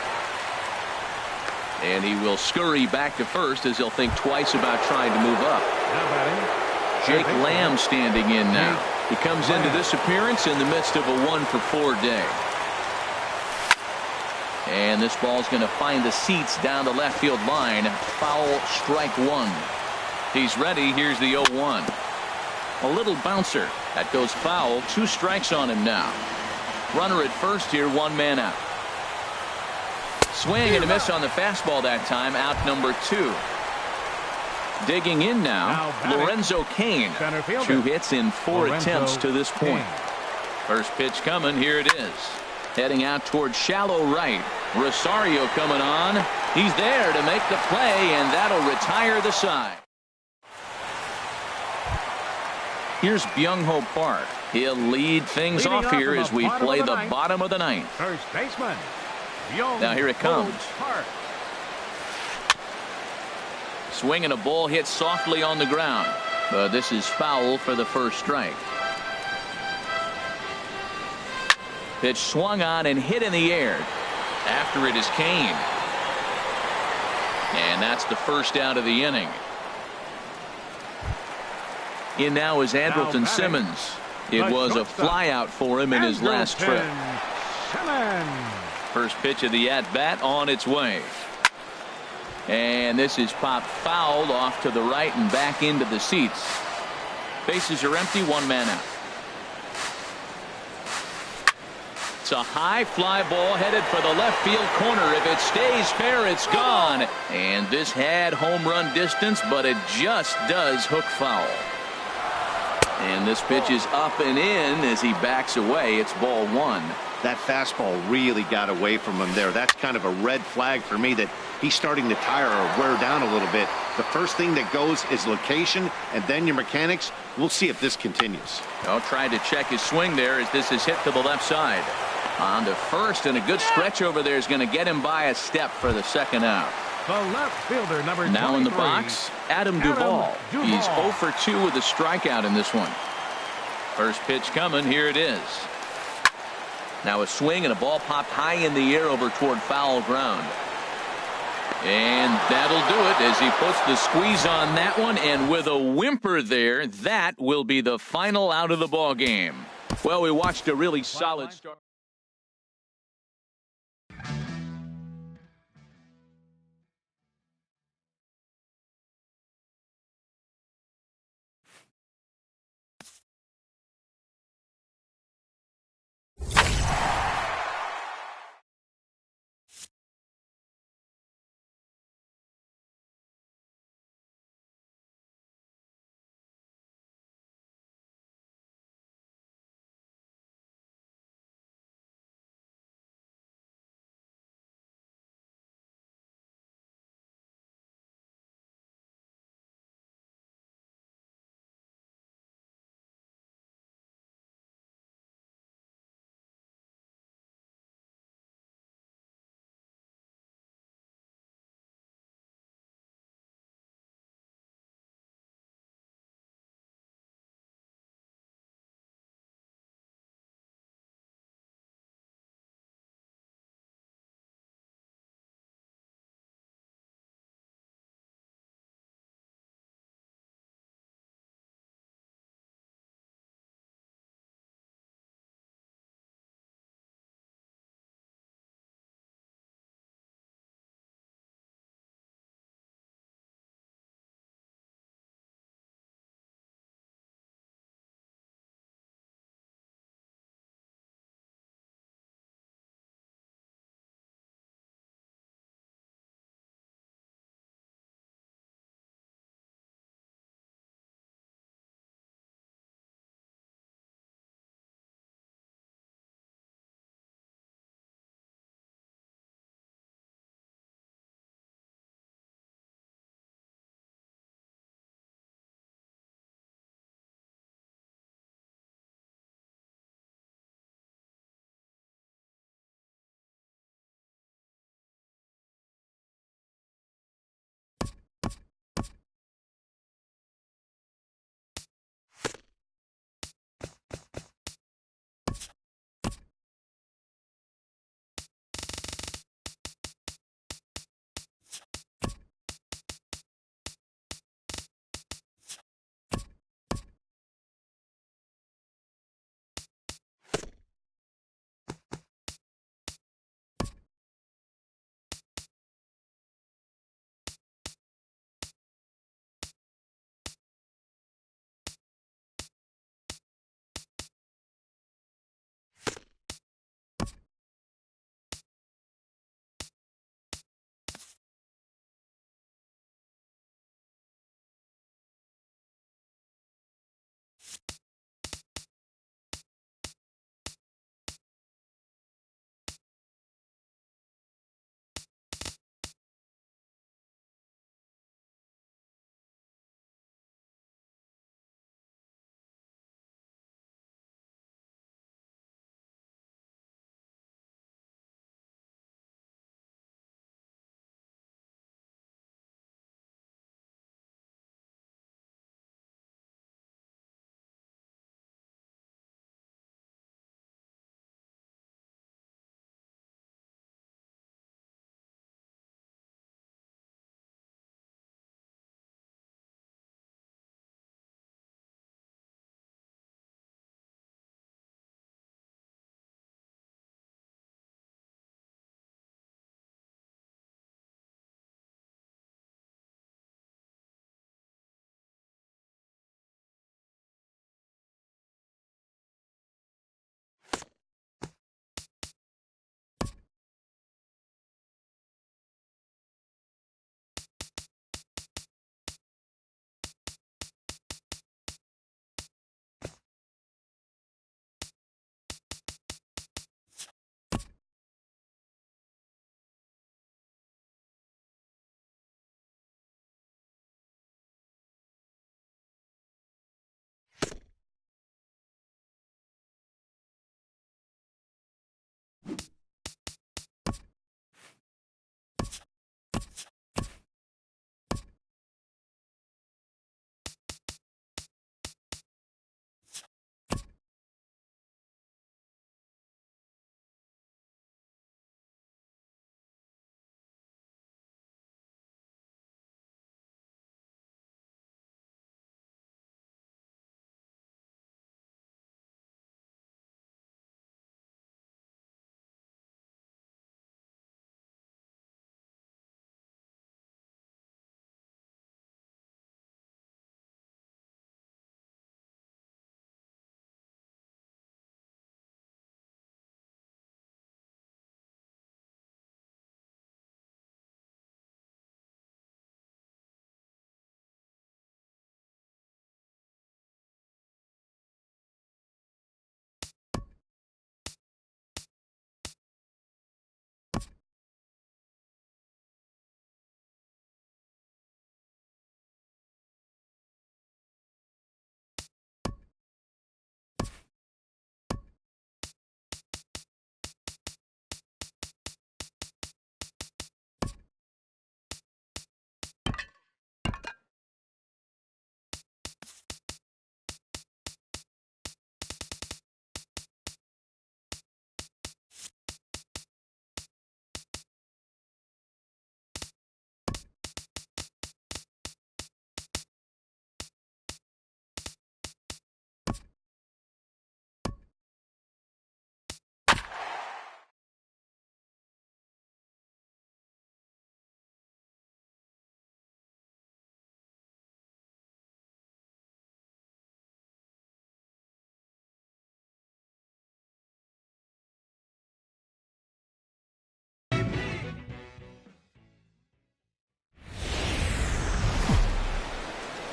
And he will scurry back to first as he'll think twice about trying to move up. Now batting, Jake Lamb standing in now. He comes into this appearance in the midst of a 1-for-4 day. And this ball's going to find the seats down the left field line. Foul, strike 1. He's ready. Here's the 0-1. A little bouncer. That goes foul. 2 strikes on him now. Runner at first here, 1 man out. Swing and a miss on the fastball that time. Out number 2. Digging in now, Lorenzo Cain. 2 hits in 4 attempts to this point. First pitch coming. Here it is. Heading out toward shallow right. Rosario coming on. He's there to make the play, and that'll retire the side. Here's Byung-Ho Park. He'll lead things off here as we play the bottom of the 9th. First baseman. Now here it comes. Swing and a ball hit softly on the ground. But this is foul for the first strike. Pitch swung on and hit in the air. After it is Cain. And that's the first out of the inning. In now is Andrelton Simmons. It was a flyout for him in his last trip. First pitch of the at-bat on its way. And this is popped fouled off to the right and back into the seats. Bases are empty, 1 man out. It's a high fly ball headed for the left field corner. If it stays fair, it's gone. And this had home run distance, but it just does hook foul. And this pitch is up and in as he backs away. It's ball 1. That fastball really got away from him there. That's kind of a red flag for me that he's starting to tire or wear down a little bit. The first thing that goes is location and then your mechanics. We'll see if this continues. Well, trying to check his swing there as this is hit to the left side. On to first, and a good stretch over there is going to get him by a step for the second out. The left fielder, number 23. Now in the box, Adam Duvall. He's 0 for 2 with a strikeout in this one. First pitch coming. Here it is. Now a swing and a ball popped high in the air over toward foul ground. And that'll do it as he puts the squeeze on that one, and with a whimper there, that will be the final out of the ball game. Well, we watched a really solid start.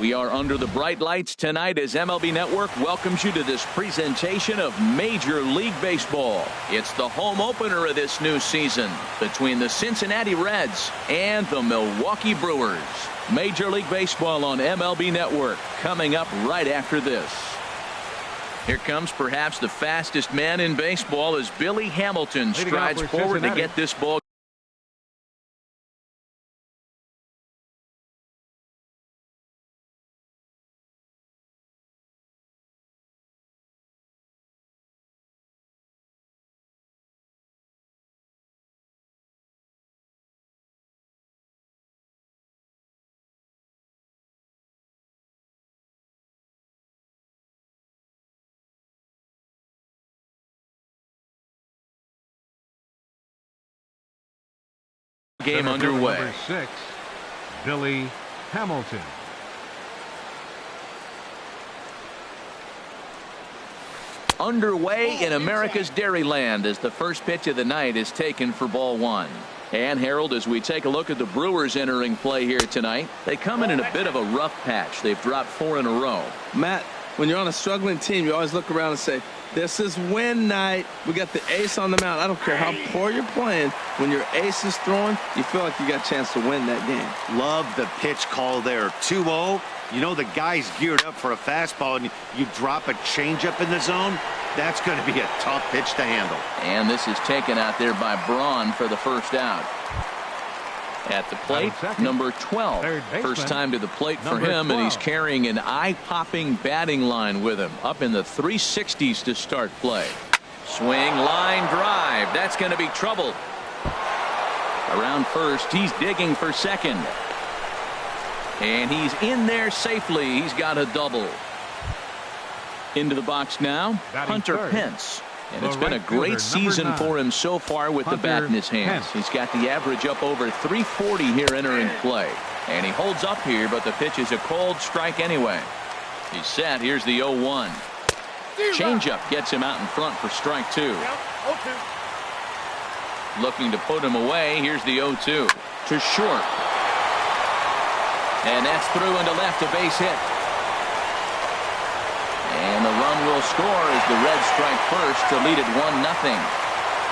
We are under the bright lights tonight as MLB Network welcomes you to this presentation of Major League Baseball. It's the home opener of this new season between the Cincinnati Reds and the Milwaukee Brewers. Major League Baseball on MLB Network coming up right after this. Here comes perhaps the fastest man in baseball as Billy Hamilton strides forward to get this ball game underway. Number 6, Billy Hamilton. Underway in America's Dairyland as the first pitch of the night is taken for ball one. And Harold, as we take a look at the Brewers entering play here tonight, they come in a bit of a rough patch. They've dropped 4 in a row. Matt, when you're on a struggling team, you always look around and say, this is win night. We got the ace on the mound. I don't care how poor you're playing. When your ace is throwing, you feel like you got a chance to win that game. Love the pitch call there. 2-0. You know the guy's geared up for a fastball, and you drop a changeup in the zone. That's going to be a tough pitch to handle. And this is taken out there by Braun for the first out. At the plate, number 12. First time to the plate for him, and he's carrying an eye-popping batting line with him. Up in the 360s to start play. Swing, line, drive. That's going to be trouble. Around first, he's digging for second. And he's in there safely. He's got a double. Into the box now, Hunter Pence. And it's been a great season for him so far with the bat in his hands. He's got the average up over 340 here entering play. And he holds up here, but the pitch is a cold strike anyway. He's set. Here's the 0-1. Changeup gets him out in front for strike 2. Looking to put him away. Here's the 0-2 to short. And that's through into left, a base hit. And the run will score as the Reds strike first to lead it 1-0.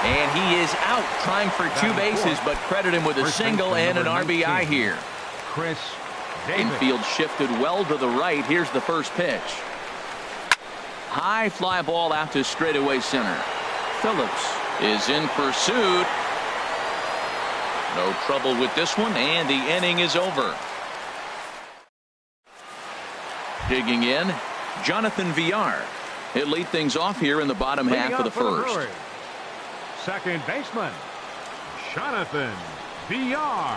And he is out trying for 2 bases, but credit him with a single and an RBI here. Chris Davis. Infield shifted well to the right. Here's the first pitch. High fly ball out to straightaway center. Phillips is in pursuit. No trouble with this one, and the inning is over. Digging in, Jonathan Villar. He'll lead things off here in the bottom half of the first. Second baseman, Jonathan Villar.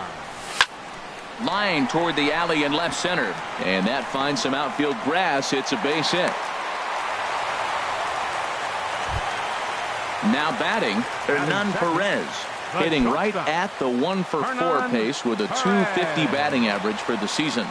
Line toward the alley in left center. And that finds some outfield grass. It's a base hit. Now batting, Hernan Perez. Hitting right at the 1-for-4 pace with a .250 batting average for the season.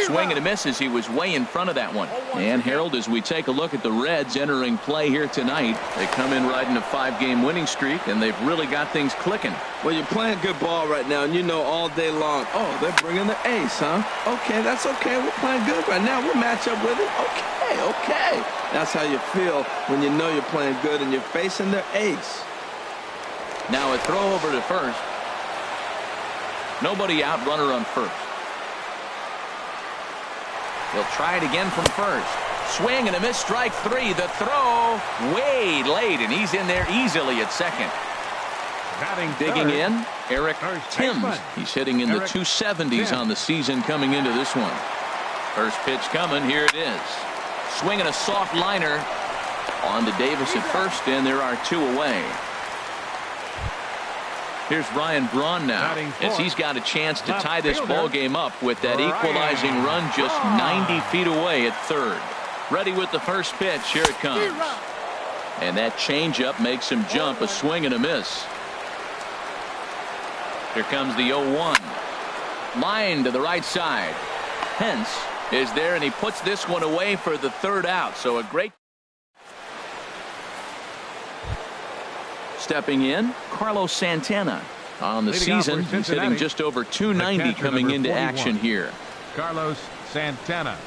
Swing and a miss as he was way in front of that one. And Harold, as we take a look at the Reds entering play here tonight, they come in riding a 5-game winning streak, and they've really got things clicking. Well, you're playing good ball right now, and you know all day long, oh, they're bringing the ace, huh? Okay, that's okay. We're playing good right now. We'll match up with it. Okay. That's how you feel when you know you're playing good and you're facing their ace. Now a throw over to first. Nobody out, runner on first. He'll try it again from first. Swing and a miss, strike 3. The throw way late, and he's in there easily at second. Digging in, Eric Timms. He's hitting in the 270s on the season coming into this one. First pitch coming. Here it is. Swinging a soft liner on to Davis at first, and there are 2 away. Here's Ryan Braun now as he's got a chance to tie this ball game up with that equalizing run just 90 feet away at third. Ready with the first pitch. Here it comes. And that changeup makes him jump. A swing and a miss. Here comes the 0-1. Line to the right side. Pence is there, and he puts this one away for the third out. So a great. Stepping in, Carlos Santana. On the season, he's hitting just over 290 coming into action here. Carlos Santana.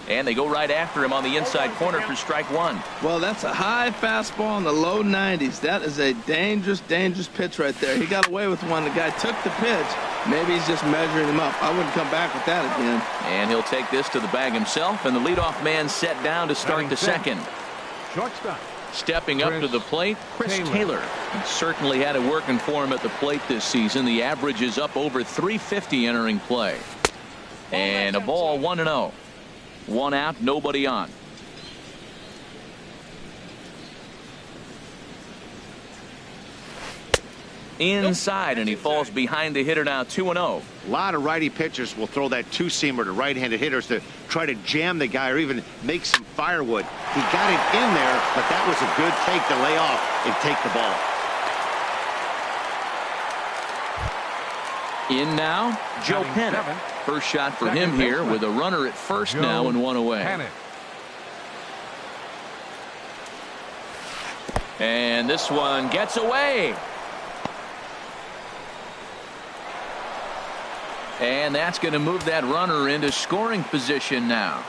And they go right after him on the inside corner for strike one. Well, that's a high fastball in the low 90s. That is a dangerous, dangerous pitch right there. He got away with one. The guy took the pitch. Maybe he's just measuring him up. I wouldn't come back with that again. And he'll take this to the bag himself, and the leadoff man set down to start the second. Shortstop. Stepping up to the plate, Chris Taylor. He certainly had it working for him at the plate this season. The average is up over 350 entering play. And a ball, 1-0. One out, nobody on. Inside, and he falls behind the hitter now, 2-0. A lot of righty pitchers will throw that two-seamer to right-handed hitters to try to jam the guy or even make some firewood. He got it in there, but that was a good take to lay off and take the ball. In now, Joe Penn. First shot for him here with a runner at first now and one away. And this one gets away. And that's going to move that runner into scoring position now.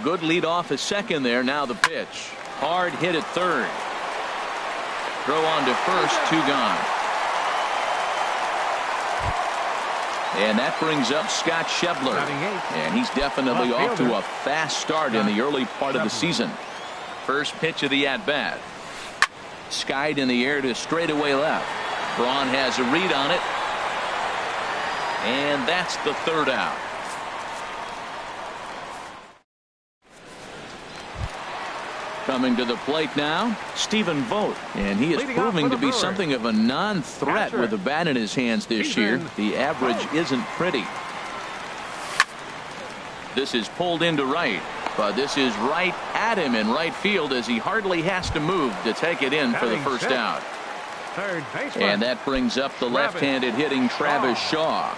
Good lead off at second there. Now the pitch. Hard hit at third. Throw on to first, 2 gone. And that brings up Scott Schebler. And he's definitely off to a fast start in the early part of the season. First pitch of the at-bat. Skied in the air to straightaway left. Braun has a read on it. And that's the third out. Coming to the plate now, Stephen Vogt, and he is proving to be something of a non-threat with the bat in his hands this year. The average isn't pretty. This is pulled into right, but this is right at him in right field as he hardly has to move to take it in for the first out. And that brings up the left-handed hitting Travis Shaw.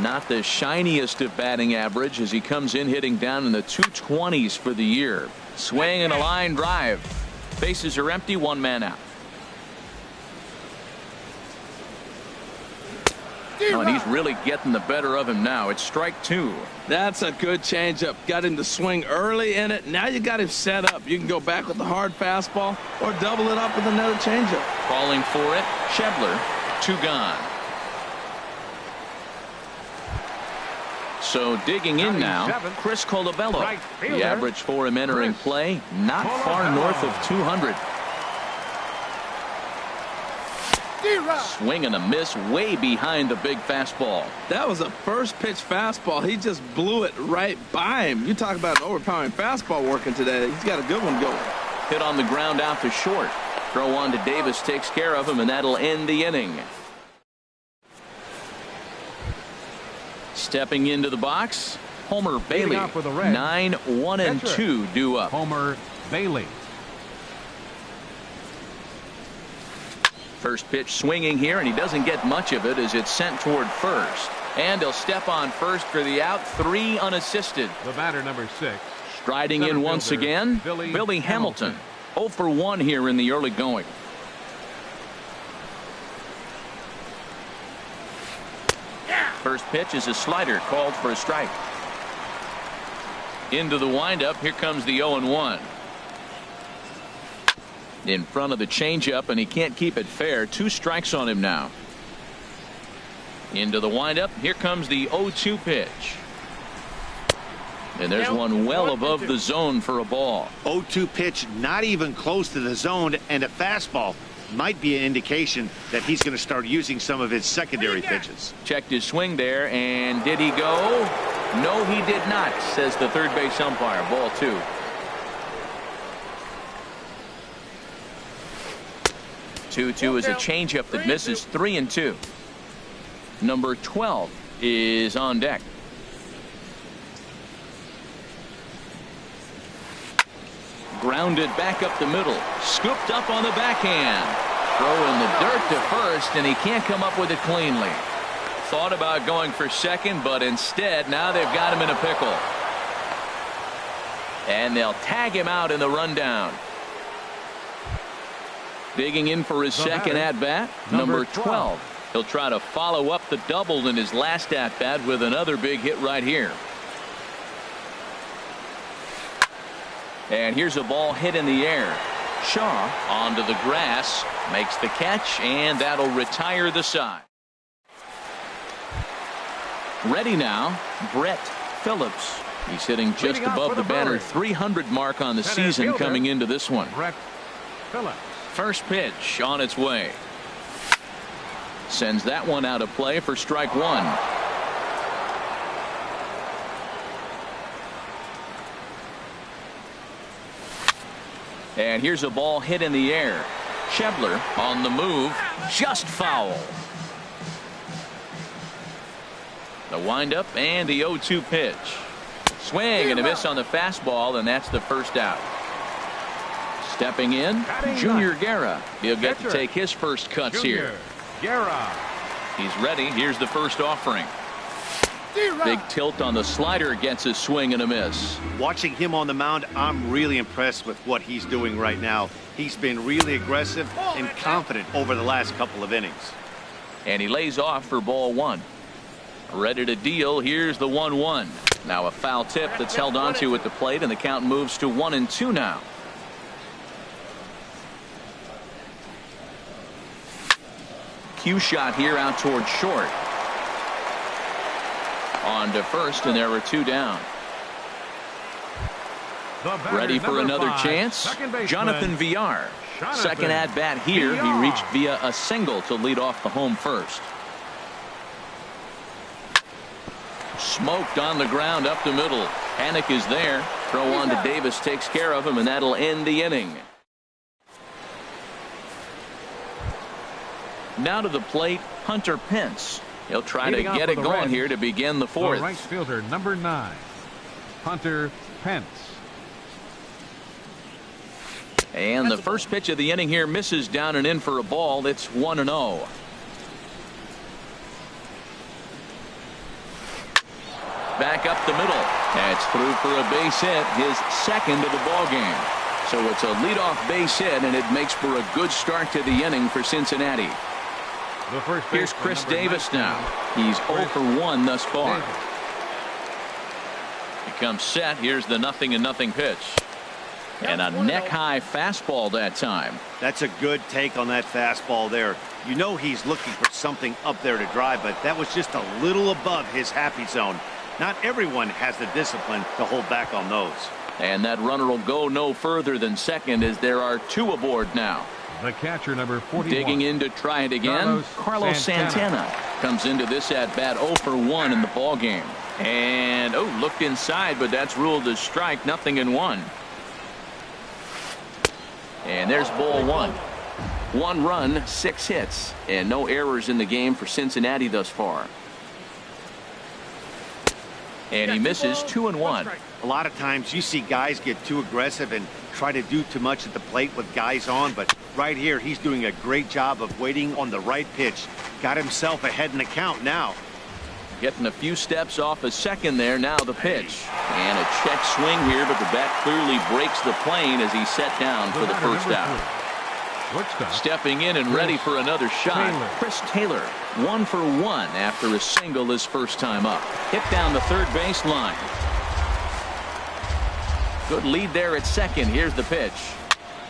Not the shiniest of batting average as he comes in hitting down in the 220s for the year. Swing and a line drive. Bases are empty, 1 man out. Oh, and he's really getting the better of him now. It's strike 2. That's a good changeup. Got him to swing early in it. Now you got him set up. You can go back with the hard fastball or double it up with another changeup. Calling for it, Schebler, 2 gone. So digging in now, Chris Colabello. The average for him entering play, not far north of 200. Swing and a miss way behind the big fastball. That was a first pitch fastball. He just blew it right by him. You talk about an overpowering fastball working today. He's got a good one going. Hit on the ground out to short. Throw on to Davis takes care of him, and that'll end the inning. Stepping into the box, Homer Bailey. 9-1-2 due up. Homer Bailey. First pitch swinging here, and he doesn't get much of it as it's sent toward first. And he'll step on first for the out, 3 unassisted. The batter, number 6. Striding in once again, Billy Hamilton. 0 for 1 here in the early going. First pitch is a slider called for a strike. Into the windup. Here comes the 0-1. In front of the changeup, and he can't keep it fair. 2 strikes on him now. Into the windup. Here comes the 0-2 pitch. And there's one well above the zone for a ball. 0-2 pitch, not even close to the zone, and a fastball. Might be an indication that he's going to start using some of his secondary pitches. Checked his swing there, and did he go? No, he did not, says the third base umpire. Ball 2. Two is a changeup that misses. 3-2. Number 12 is on deck. Grounded back up the middle. Scooped up on the backhand. Throw in the dirt to first, and he can't come up with it cleanly. Thought about going for second, but instead now they've got him in a pickle. And they'll tag him out in the rundown. Digging in for his second at bat, number 12. He'll try to follow up the double in his last at-bat with another big hit right here. And here's a ball hit in the air. Shaw onto the grass, makes the catch, and that'll retire the side. Ready now, Brett Phillips. He's hitting just above the banner 300 mark on the season coming into this one. Brett Phillips. First pitch on its way. Sends that one out of play for strike one. And here's a ball hit in the air. Schebler on the move, just foul. The windup and the 0-2 pitch. Swing and a miss on the fastball, and that's the first out. Stepping in, Junior Guerra. He'll get to take his first cuts here. Guerra. He's ready. Here's the first offering. Big tilt on the slider, gets a swing and a miss. Watching him on the mound, I'm really impressed with what he's doing right now. He's been really aggressive and confident over the last couple of innings. And he lays off for ball one. Ready to deal. Here's the 1-1. Now a foul tip that's held onto at the plate, and the count moves to 1-2 now. Cue shot here out towards short. On to first, and there are two down. Ready for another chance. Jonathan Villar. Second at bat here. He reached via a single to lead off the home first. Smoked on the ground up the middle. Panic is there. Throw on to Davis takes care of him, and that'll end the inning. Now to the plate, Hunter Pence. He'll try to get it going here to begin the fourth. Right fielder, number 9, Hunter Pence. And the first pitch of the inning here misses down and in for a ball. It's 1-0. Back up the middle. That's through for a base hit, his second of the ball game. So it's a leadoff base hit, and it makes for a good start to the inning for Cincinnati. Here's Chris Davis now. He's 0 for 1 thus far. He comes set. Here's the 0-0 pitch. And a neck-high fastball that time. That's a good take on that fastball there. You know he's looking for something up there to drive, but that was just a little above his happy zone. Not everyone has the discipline to hold back on those. And that runner will go no further than second, as there are two aboard now. The catcher, number 41. Digging in to try it again. Carlos Santana comes into this at bat 0 for 1 in the ball game. And looked inside, but that's ruled as strike. 0-1. And there's ball one. 1 run, 6 hits, and no errors in the game for Cincinnati thus far. And he misses 2-1. A lot of times you see guys get too aggressive and try to do too much at the plate with guys on, but right here he's doing a great job of waiting on the right pitch. Got himself ahead in the count now. Getting a few steps off a second there. Now the pitch. And a check swing here, but the bat clearly breaks the plane as he's set down for the first out. Stepping in and ready for another shot. Chris Taylor, 1 for 1 after a single his first time up. Hit down the third baseline. Good lead there at second. Here's the pitch.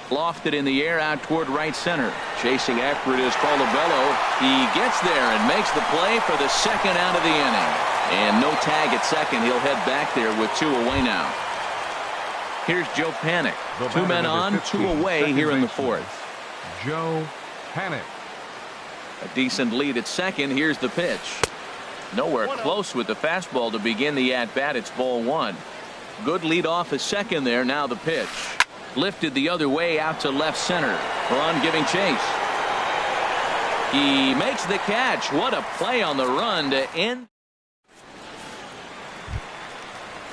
Lofted in the air out toward right center. Chasing after it is Colabello. He gets there and makes the play for the second out of the inning. And no tag at second. He'll head back there with 2 away now. Here's Joe Panic. 2 men on, 2 away here in the fourth. Joe Panic. A decent lead at second. Here's the pitch. Nowhere close with the fastball to begin the at-bat. It's ball 1. Good lead off a second there. Now the pitch. Lifted the other way out to left center. Run giving chase. He makes the catch. What a play on the run to end.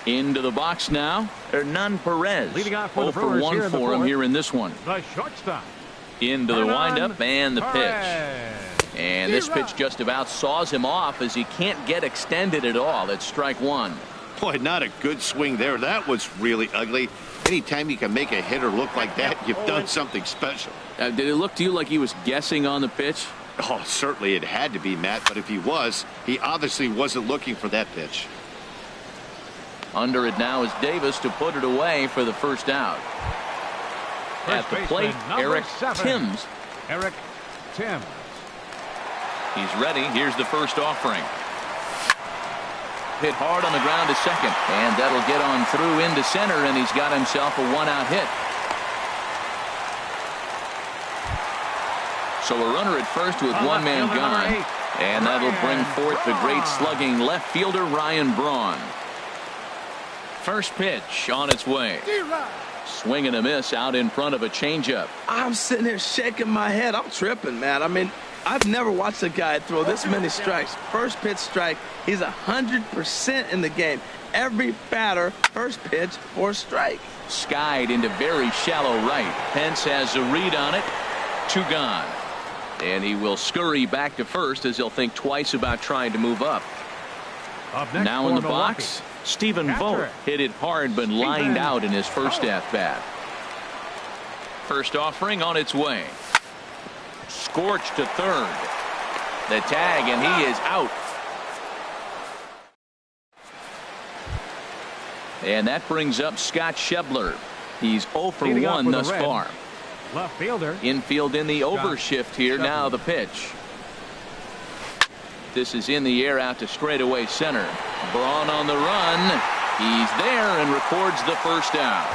Into the box now. Hernan Perez. Leading off for 0 for 1 for him here in this one. The shortstop. Into the windup and the pitch. And this pitch just about saws him off as he can't get extended at all. It's strike 1. Boy, not a good swing there. That was really ugly. Anytime you can make a hitter look like that, you've done something special. Did it look to you like he was guessing on the pitch? Oh, certainly it had to be, Matt, but if he was, he obviously wasn't looking for that pitch. Under it now is Davis to put it away for the first out. At the plate, Eric Timms. Eric Timms. He's ready. Here's the first offering. Hit hard on the ground to second, and that'll get on through into center, and he's got himself a one-out hit. So a runner at first with one man gone, and that'll bring forth the great slugging left fielder Ryan Braun. First pitch on its way. Swing and a miss out in front of a changeup. I'm sitting here shaking my head. I'm tripping, man. I mean, I've never watched a guy throw this many strikes. First pitch strike. He's 100% in the game. Every batter, first pitch or strike. Skied into very shallow right. Pence has a read on it. 2 gone. And he will scurry back to first as he'll think twice about trying to move up. Now in the box, Stephen Vogt hit it hard but lined out in his first at-bat. First offering on its way. Scorched to third. The tag, and he is out. And that brings up Scott Schebler. He's 0 for 1 thus far. Left fielder. Infield in the overshift here. Now the pitch. This is in the air out to straightaway center. Braun on the run. He's there and records the first out.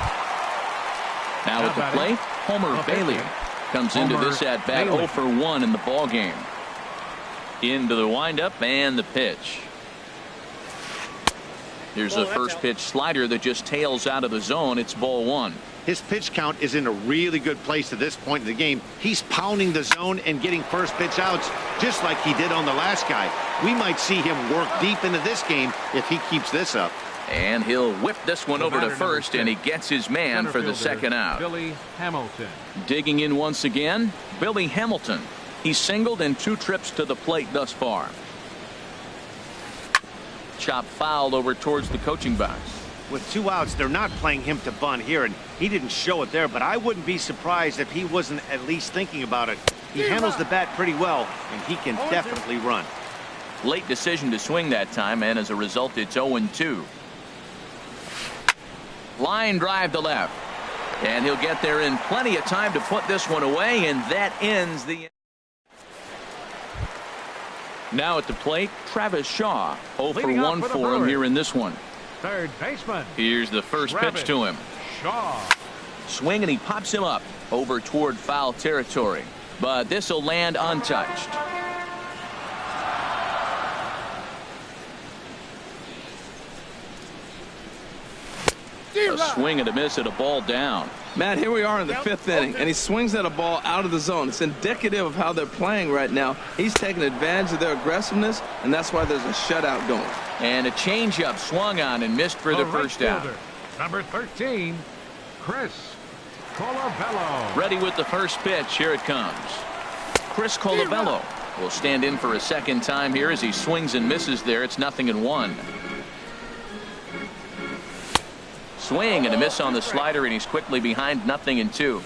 Now at the plate, Homer Bailey comes into this at bat 0 for 1 in the ball game. Into the windup and the pitch. Here's a first pitch slider that just tails out of the zone. It's ball 1. His pitch count is in a really good place at this point in the game. He's pounding the zone and getting first pitch outs just like he did on the last guy. We might see him work deep into this game if he keeps this up. And he'll whip this one over to first, and he gets his man for the second out. Billy Hamilton. Digging in once again, Billy Hamilton. He's singled in 2 trips to the plate thus far. Chop fouled over towards the coaching box. With 2 outs, they're not playing him to bunt here, and he didn't show it there, but I wouldn't be surprised if he wasn't at least thinking about it. He handles the bat pretty well, and he can definitely run. Late decision to swing that time, and as a result, it's 0-2. Line drive to left, and he'll get there in plenty of time to put this one away, and that ends the. Now at the plate, Travis Shaw. 0 for 1 for him here in this one. Third baseman. Here's the first pitch to him. Shaw. Swing, and he pops him up over toward foul territory, but this will land untouched. A swing and a miss at a ball down. Matt, here we are in the 5th inning, and he swings at a ball out of the zone. It's indicative of how they're playing right now. He's taking advantage of their aggressiveness, and that's why there's a shutout going. And a changeup swung on and missed for the first out. Number 13, Chris Colabello. Ready with the first pitch. Here it comes. Chris Colabello will stand in for a second time here as he swings and misses there. It's 0-1. Swing and a miss on the slider, and he's quickly behind 0-2.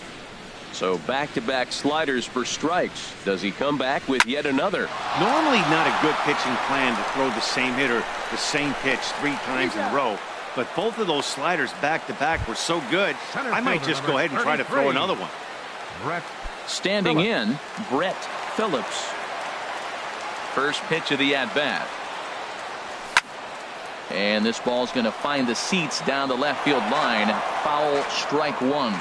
So back-to-back sliders for strikes. Does he come back with yet another? Normally not a good pitching plan to throw the same hitter the same pitch 3 times in a row, but both of those sliders back-to-back were so good, I might just go ahead and try to throw another one. Brett Standing Phillips. in, Brett Phillips. First pitch of the at-bat. And this ball's going to find the seats down the left field line. Foul, strike 1.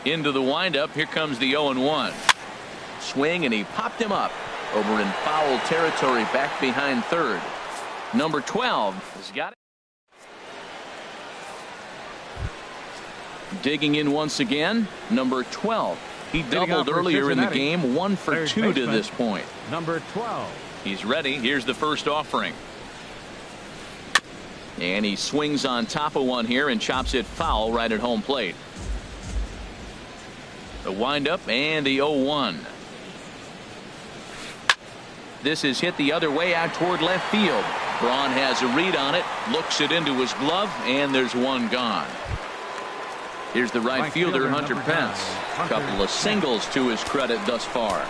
Into the windup. Here comes the 0-1. Swing, and he popped him up over in foul territory back behind third. Number 12 has got it. Digging in once again, number 12. He doubled earlier in the game, 1 for 2 to this point. Number 12. He's ready. Here's the first offering. And he swings on top of one here and chops it foul right at home plate. The windup and the 0-1. This is hit the other way out toward left field. Braun has a read on it, looks it into his glove, and there's one gone. Here's the right fielder, Hunter Pence. A couple of singles to his credit thus far.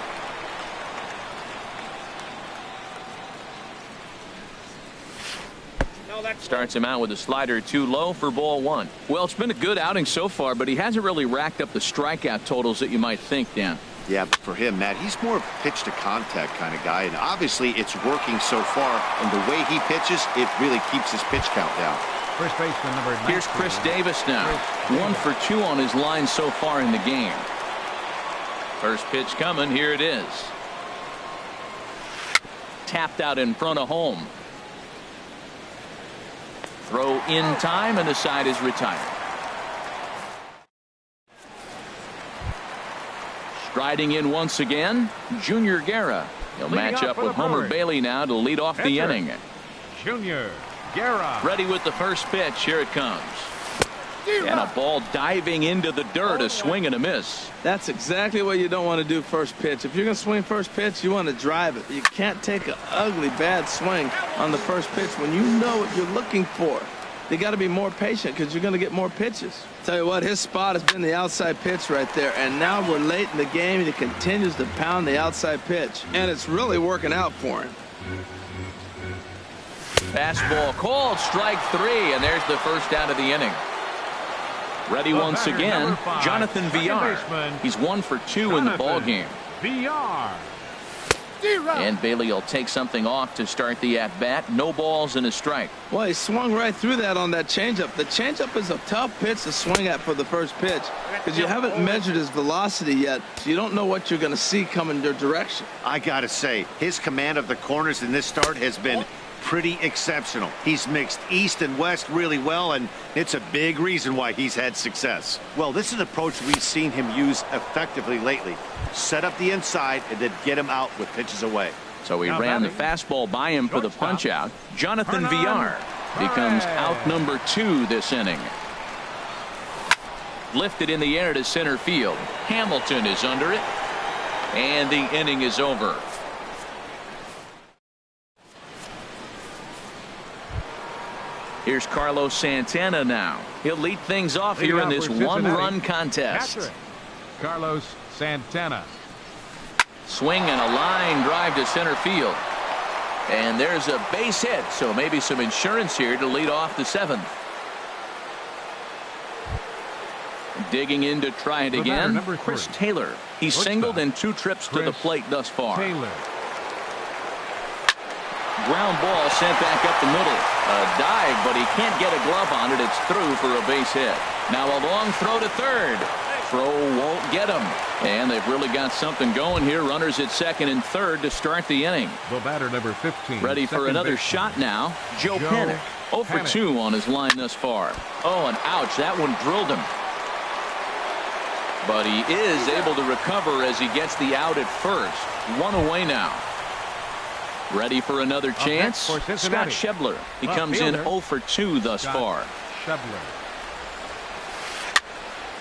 Starts him out with a slider too low for ball one. Well, it's been a good outing so far, but he hasn't really racked up the strikeout totals that you might think, Dan. Yeah, but for him, Matt, he's more of a pitch to contact kind of guy, and obviously it's working so far, and the way he pitches, it really keeps his pitch count down. First baseman number 19. Here's Chris Davis now. 1 for 2 on his line so far in the game. First pitch coming. Here it is. Tapped out in front of home. Throw in time, and the side is retired. Striding in once again, Junior Guerra. He'll match up with Homer Bailey now to lead off the inning. Junior Guerra. Ready with the first pitch. Here it comes. And a ball diving into the dirt, a swing and a miss. That's exactly what you don't want to do first pitch. If you're going to swing first pitch, you want to drive it. You can't take an ugly, bad swing on the first pitch when you know what you're looking for. You got to be more patient because you're going to get more pitches. Tell you what, his spot has been the outside pitch right there, and now we're late in the game, and he continues to pound the outside pitch, and it's really working out for him. Fastball called, strike 3, and there's the first out of the inning. Ready once again, Jonathan Villar. He's 1 for 2 in the ball game. Villar. And Bailey will take something off to start the at-bat. No balls and a strike. Well, he swung right through that on that changeup. The changeup is a tough pitch to swing at for the first pitch because you haven't measured his velocity yet, so you don't know what you're going to see coming your direction. I got to say, his command of the corners in this start has been pretty exceptional. He's mixed east and west really well, and it's a big reason why he's had success. Well, this is an approach we've seen him use effectively lately. Set up the inside and then get him out with pitches away. So he ran the fastball by him for the punch out. Jonathan Villar becomes out number 2 this inning. Lifted in the air to center field. Hamilton is under it, and the inning is over. Here's Carlos Santana now. He'll lead things off here in this one-run contest. Carlos Santana. Swing and a line drive to center field. And there's a base hit, so maybe some insurance here to lead off the 7th. Digging in to try it again, Chris Taylor. He's singled in 2 trips to the plate thus far. Ground ball sent back up the middle. A dive, but he can't get a glove on it. It's through for a base hit. Now a long throw to third. Throw won't get him. And they've really got something going here. Runners at second and third to start the inning. The batter number 15. Ready for another shot now. Joe Panik. 0 for 2 on his line thus far. Oh, and ouch, that one drilled him. But he is able to recover as he gets the out at first. 1 away now. Ready for another chance. Scott Schebler. He comes in 0 for 2 thus far.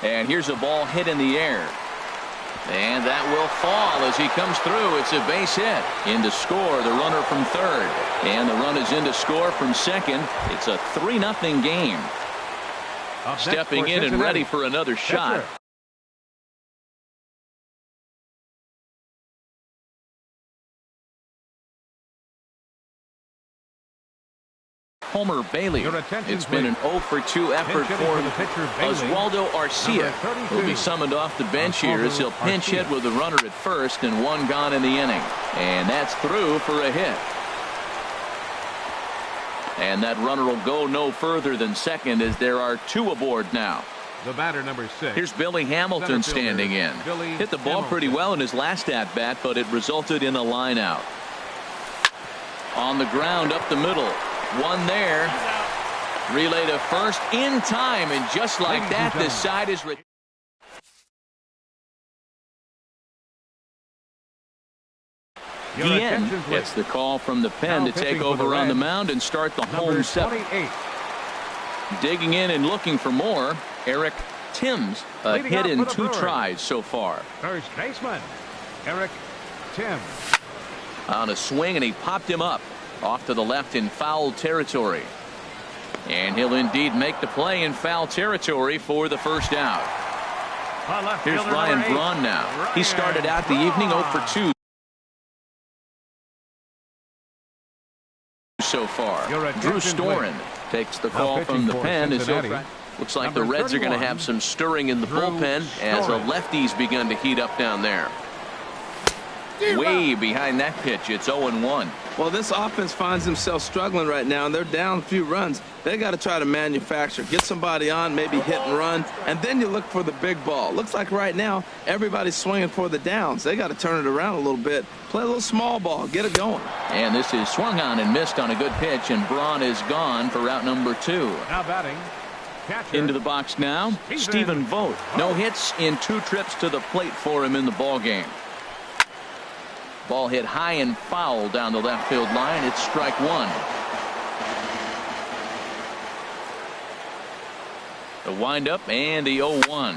And here's a ball hit in the air. And that will fall as he comes through. It's a base hit. In to score, the runner from third. And the run is in to score from second. It's a 3-0 game. Stepping in and ready for another shot. Homer Bailey. It's been an 0 for 2 effort for Oswaldo Arcia. Will be summoned off the bench here as he'll pinch hit with the runner at first and 1 gone in the inning. And that's through for a hit. And that runner will go no further than second as there are 2 aboard now. The batter number 6. Here's Billy Hamilton standing in. Hit the ball pretty well in his last at bat, but it resulted in a line out. On the ground up the middle. 1 there. Relay to first in time, and just like that, this side is. Guillen gets the call from the pen to take over on the mound and start the home 7. Digging in and looking for more, Eric Timms. A hit in 2 tries so far. First baseman, Eric Timms. On a swing, and he popped him up. Off to the left in foul territory. And he'll indeed make the play in foul territory for the first out. Here's Ryan Braun now. He started out the evening 0 for 2 so far. Drew Storen takes the call from the pen as looks like the Reds are going to have some stirring in the bullpen as the lefties begun to heat up down there. Way behind that pitch. It's 0-1. Well, this offense finds themselves struggling right now, and they're down a few runs. They got to try to manufacture, get somebody on, maybe hit and run, and then you look for the big ball. Looks like right now everybody's swinging for the downs. They got to turn it around a little bit, play a little small ball, get it going. And this is swung on and missed on a good pitch, and Braun is gone for out number 2. Now batting. Catcher. Into the box now, Stephen Vogt. No hits in 2 trips to the plate for him in the ball game. Ball hit high and foul down the left field line. It's strike 1. The windup and the 0-1.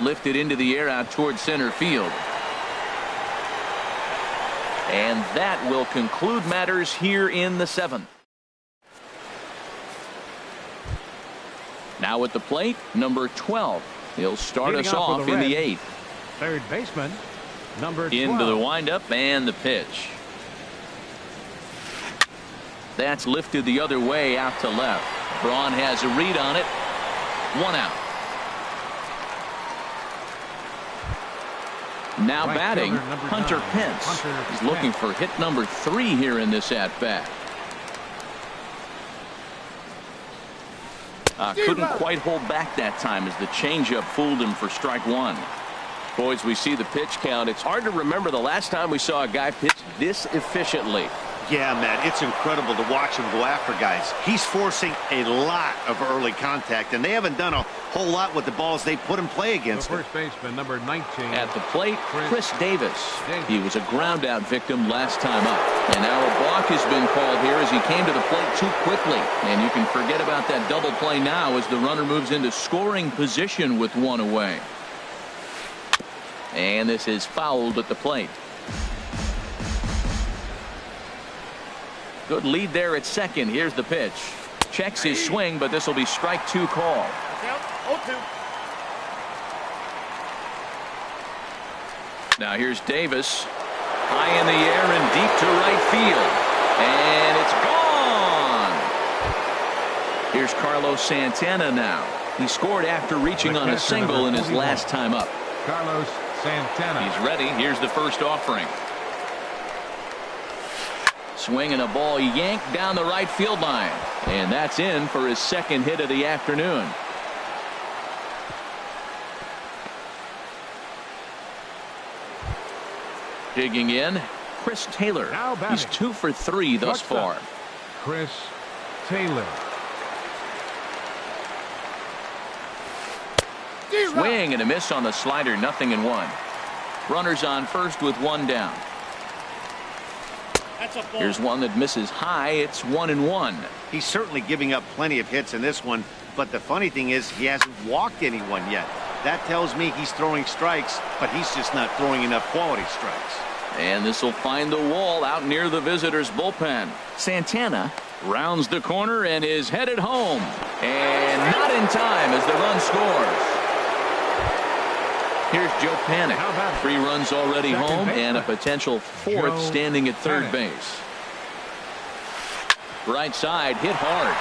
Lifted into the air out towards center field. And that will conclude matters here in the 7th. Now at the plate, number 12. He'll start us off in the 8th. Third baseman, number 12. Into the windup and the pitch. That's lifted the other way out to left. Braun has a read on it. 1 out. Now batting, Hunter Pence. He's looking for hit number 3 here in this at-bat. Couldn't quite hold back that time as the changeup fooled him for strike 1. Boys, we see the pitch count. It's hard to remember the last time we saw a guy pitch this efficiently. Yeah, Matt, it's incredible to watch him go after guys. He's forcing a lot of early contact, and they haven't done a whole lot with the balls they put in play against him. First baseman, number 19. At the plate, Chris Davis. He was a ground out victim last time up. And now a balk has been called here as he came to the plate too quickly. And you can forget about that double play now as the runner moves into scoring position with 1 away. And this is fouled at the plate. Good lead there at second. Here's the pitch. Checks his swing, but this will be strike 2 call. Now here's Davis. High in the air and deep to right field. And it's gone. Here's Carlos Santana now. He scored after reaching on a single in his last time up. Carlos Santana. He's ready. Here's the first offering. Swinging a ball yanked down the right field line. And that's in for his second hit of the afternoon. Digging in, Chris Taylor. He's 2 for 3 thus far. Chris Taylor. Swing and a miss on the slider. 0-1. Runners on first with 1 down. Here's one that misses high. It's 1-1. He's certainly giving up plenty of hits in this one, but the funny thing is he hasn't walked anyone yet. That tells me he's throwing strikes, but he's just not throwing enough quality strikes. And this will find the wall out near the visitors' bullpen. Santana rounds the corner and is headed home. And not in time as the run scores. Here's Joe Panik. 3 runs already home and a potential 4th standing at third base. Right side hit hard.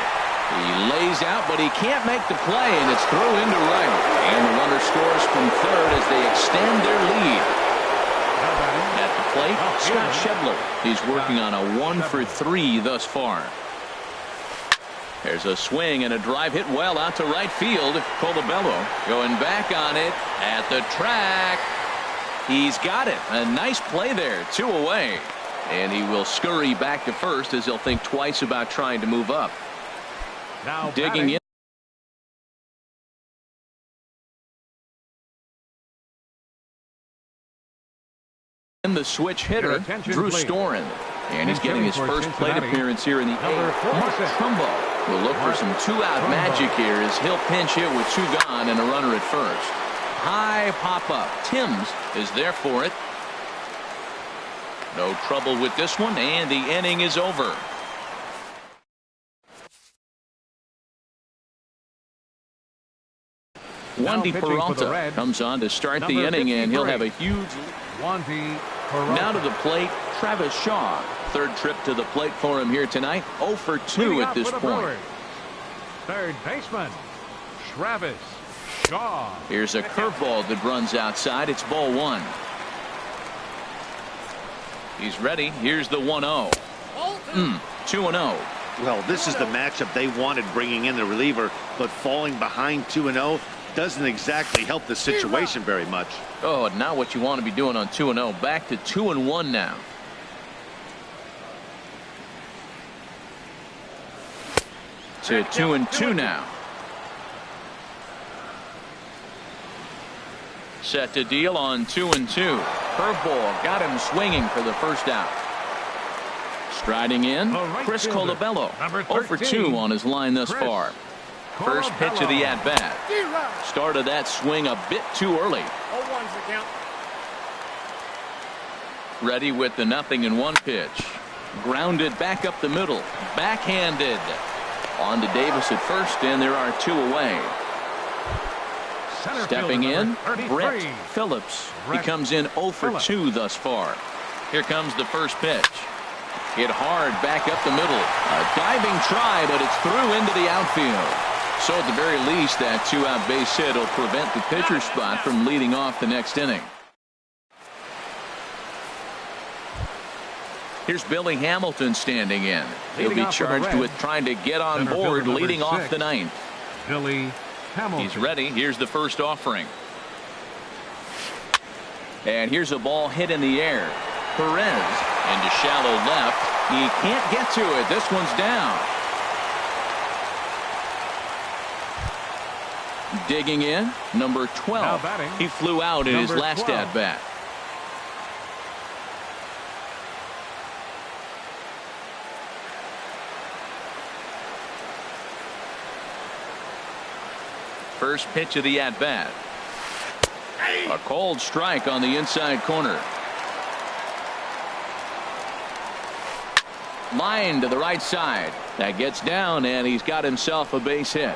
He lays out, but he can't make the play, and it's thrown into right. And the runner scores from third as they extend their lead. At the plate, Scott Schebler. He's working on a 1 for 3 thus far. There's a swing and a drive hit well out to right field. Colabello going back on it at the track. He's got it. A nice play there. 2 away. And he will scurry back to first as he'll think twice about trying to move up. Now digging in. The switch hitter, Drew Storen. And he's getting his first plate appearance here in the 8th. Mark Trumbo will look for some 2-out magic here as he'll pinch hit with 2 gone and a runner at first. High pop up. Timms is there for it. No trouble with this one, and the inning is over. Wandy pitching for the Peralta Reds, comes on to start the number inning, and he'll 53. have a huge. Wandy Peralta. Now to the plate, Travis Shaw. Third trip to the plate for him here tonight. 0 for 2 Leading at off this for the point. Brewers, third baseman, Travis Shaw. Here's a curveball that runs outside. It's ball 1. He's ready. Here's the 1-0. 2-0. Well, this is the matchup they wanted, bringing in the reliever, but falling behind 2-0 doesn't exactly help the situation very much. Oh, not what you want to be doing on 2-0. Back to 2-1 now. To 2-2 now. Set to deal on 2-2. Curveball got him swinging for the first out. Striding in, right Chris fielder, Colabello. number 0 for 2 13, on his line thus Chris far. First pitch of the at-bat. Started that swing a bit too early. 0-1's the count. Ready with the 0-1 pitch. Grounded back up the middle. Backhanded. On to Davis at first, and there are 2 away. Center Stepping fielder, in, number 33, Brett Phillips. Brett He comes in 0 for Phillips. 2 thus far. Here comes the first pitch. Hit hard back up the middle. A diving try, but it's through into the outfield. So at the very least, that 2-out base hit will prevent the pitcher spot from leading off the next inning. Here's Billy Hamilton standing in. He'll Leading be off for the charged Reds, with trying to get on center board, fielder, leading number off the 6, 9th. Billy Hamilton. He's ready. Here's the first offering. And here's a ball hit in the air. Perez into shallow left. He can't get to it. This one's down. Digging in, number 12. Now batting, He flew out in his number last 12. at-bat. First pitch of the at-bat. A cold strike on the inside corner. Line to the right side. That gets down, and he's got himself a base hit.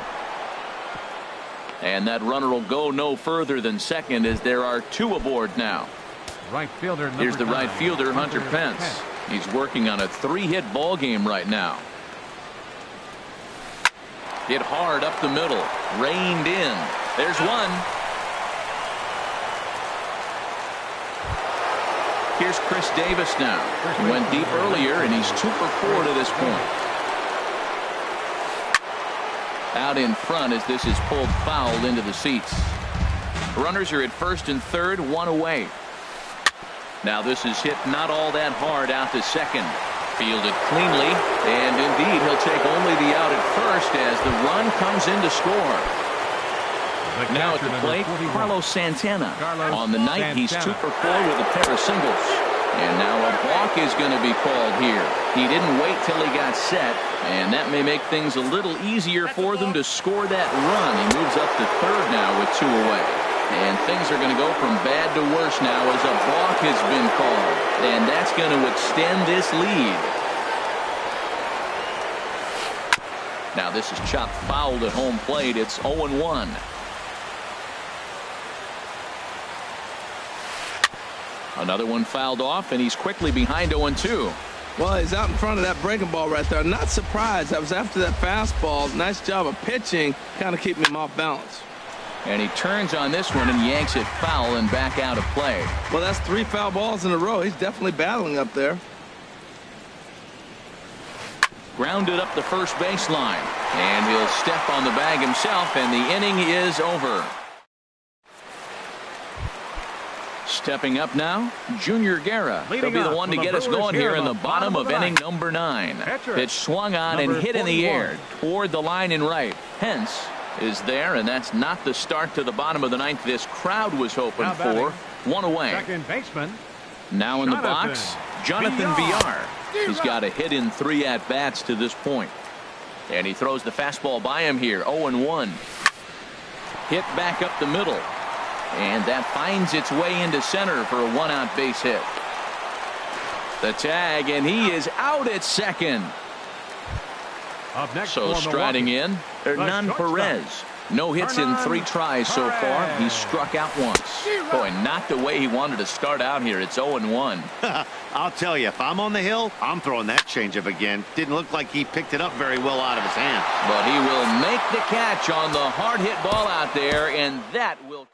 And that runner will go no further than second, as there are 2 aboard now. Right fielder, number Here's the 9, right fielder, Hunter Pence. He's working on a 3-hit ball game right now. Hit hard up the middle. Reined in. There's one. Here's Chris Davis now. He went deep earlier, and he's 2 for 4 to this point. Out in front as this is pulled foul into the seats. Runners are at first and third, 1 away. Now this is hit not all that hard out to second. Fielded cleanly, and indeed he'll take only the out at first as the run comes in to score. Now at the plate, Carlos Santana. On the night, he's 2 for 4 with a pair of singles. And now a balk is going to be called here. He didn't wait till he got set, and that may make things a little easier for them to score that run. He moves up to third now with 2 away. And things are going to go from bad to worse now as a balk has been called. And that's going to extend this lead. Now this is chopped foul at home plate. It's 0-1. Another one fouled off, and he's quickly behind 0-2. Well, he's out in front of that breaking ball right there. Not surprised. That was after that fastball. Nice job of pitching, kind of keeping him off balance. And he turns on this one and yanks it foul and back out of play. Well, that's 3 foul balls in a row. He's definitely battling up there. Grounded up the first baseline, and he'll step on the bag himself, and the inning is over. Stepping up now, Junior Guerra. He'll be the one to get us going here in the bottom of inning number 9. Pitch swung on and hit in the air toward the line and right. Pence is there, and that's not the start to the bottom of the 9th this crowd was hoping for. 1 away. Second baseman. Now in the box, Jonathan Villar. He's got a hit in 3 at-bats to this point. And he throws the fastball by him here. 0-1. Hit back up the middle. And that finds its way into center for a 1-out base hit. The tag, and he is out at second. Up next So for striding Milwaukee, in, Hernan shortstop, Perez. No hits in 3 tries so far. He struck out once. Boy, not the way he wanted to start out here. It's 0-1. I'll tell you, if I'm on the hill, I'm throwing that changeup again. Didn't look like he picked it up very well out of his hand. But he will make the catch on the hard hit ball out there, and that will...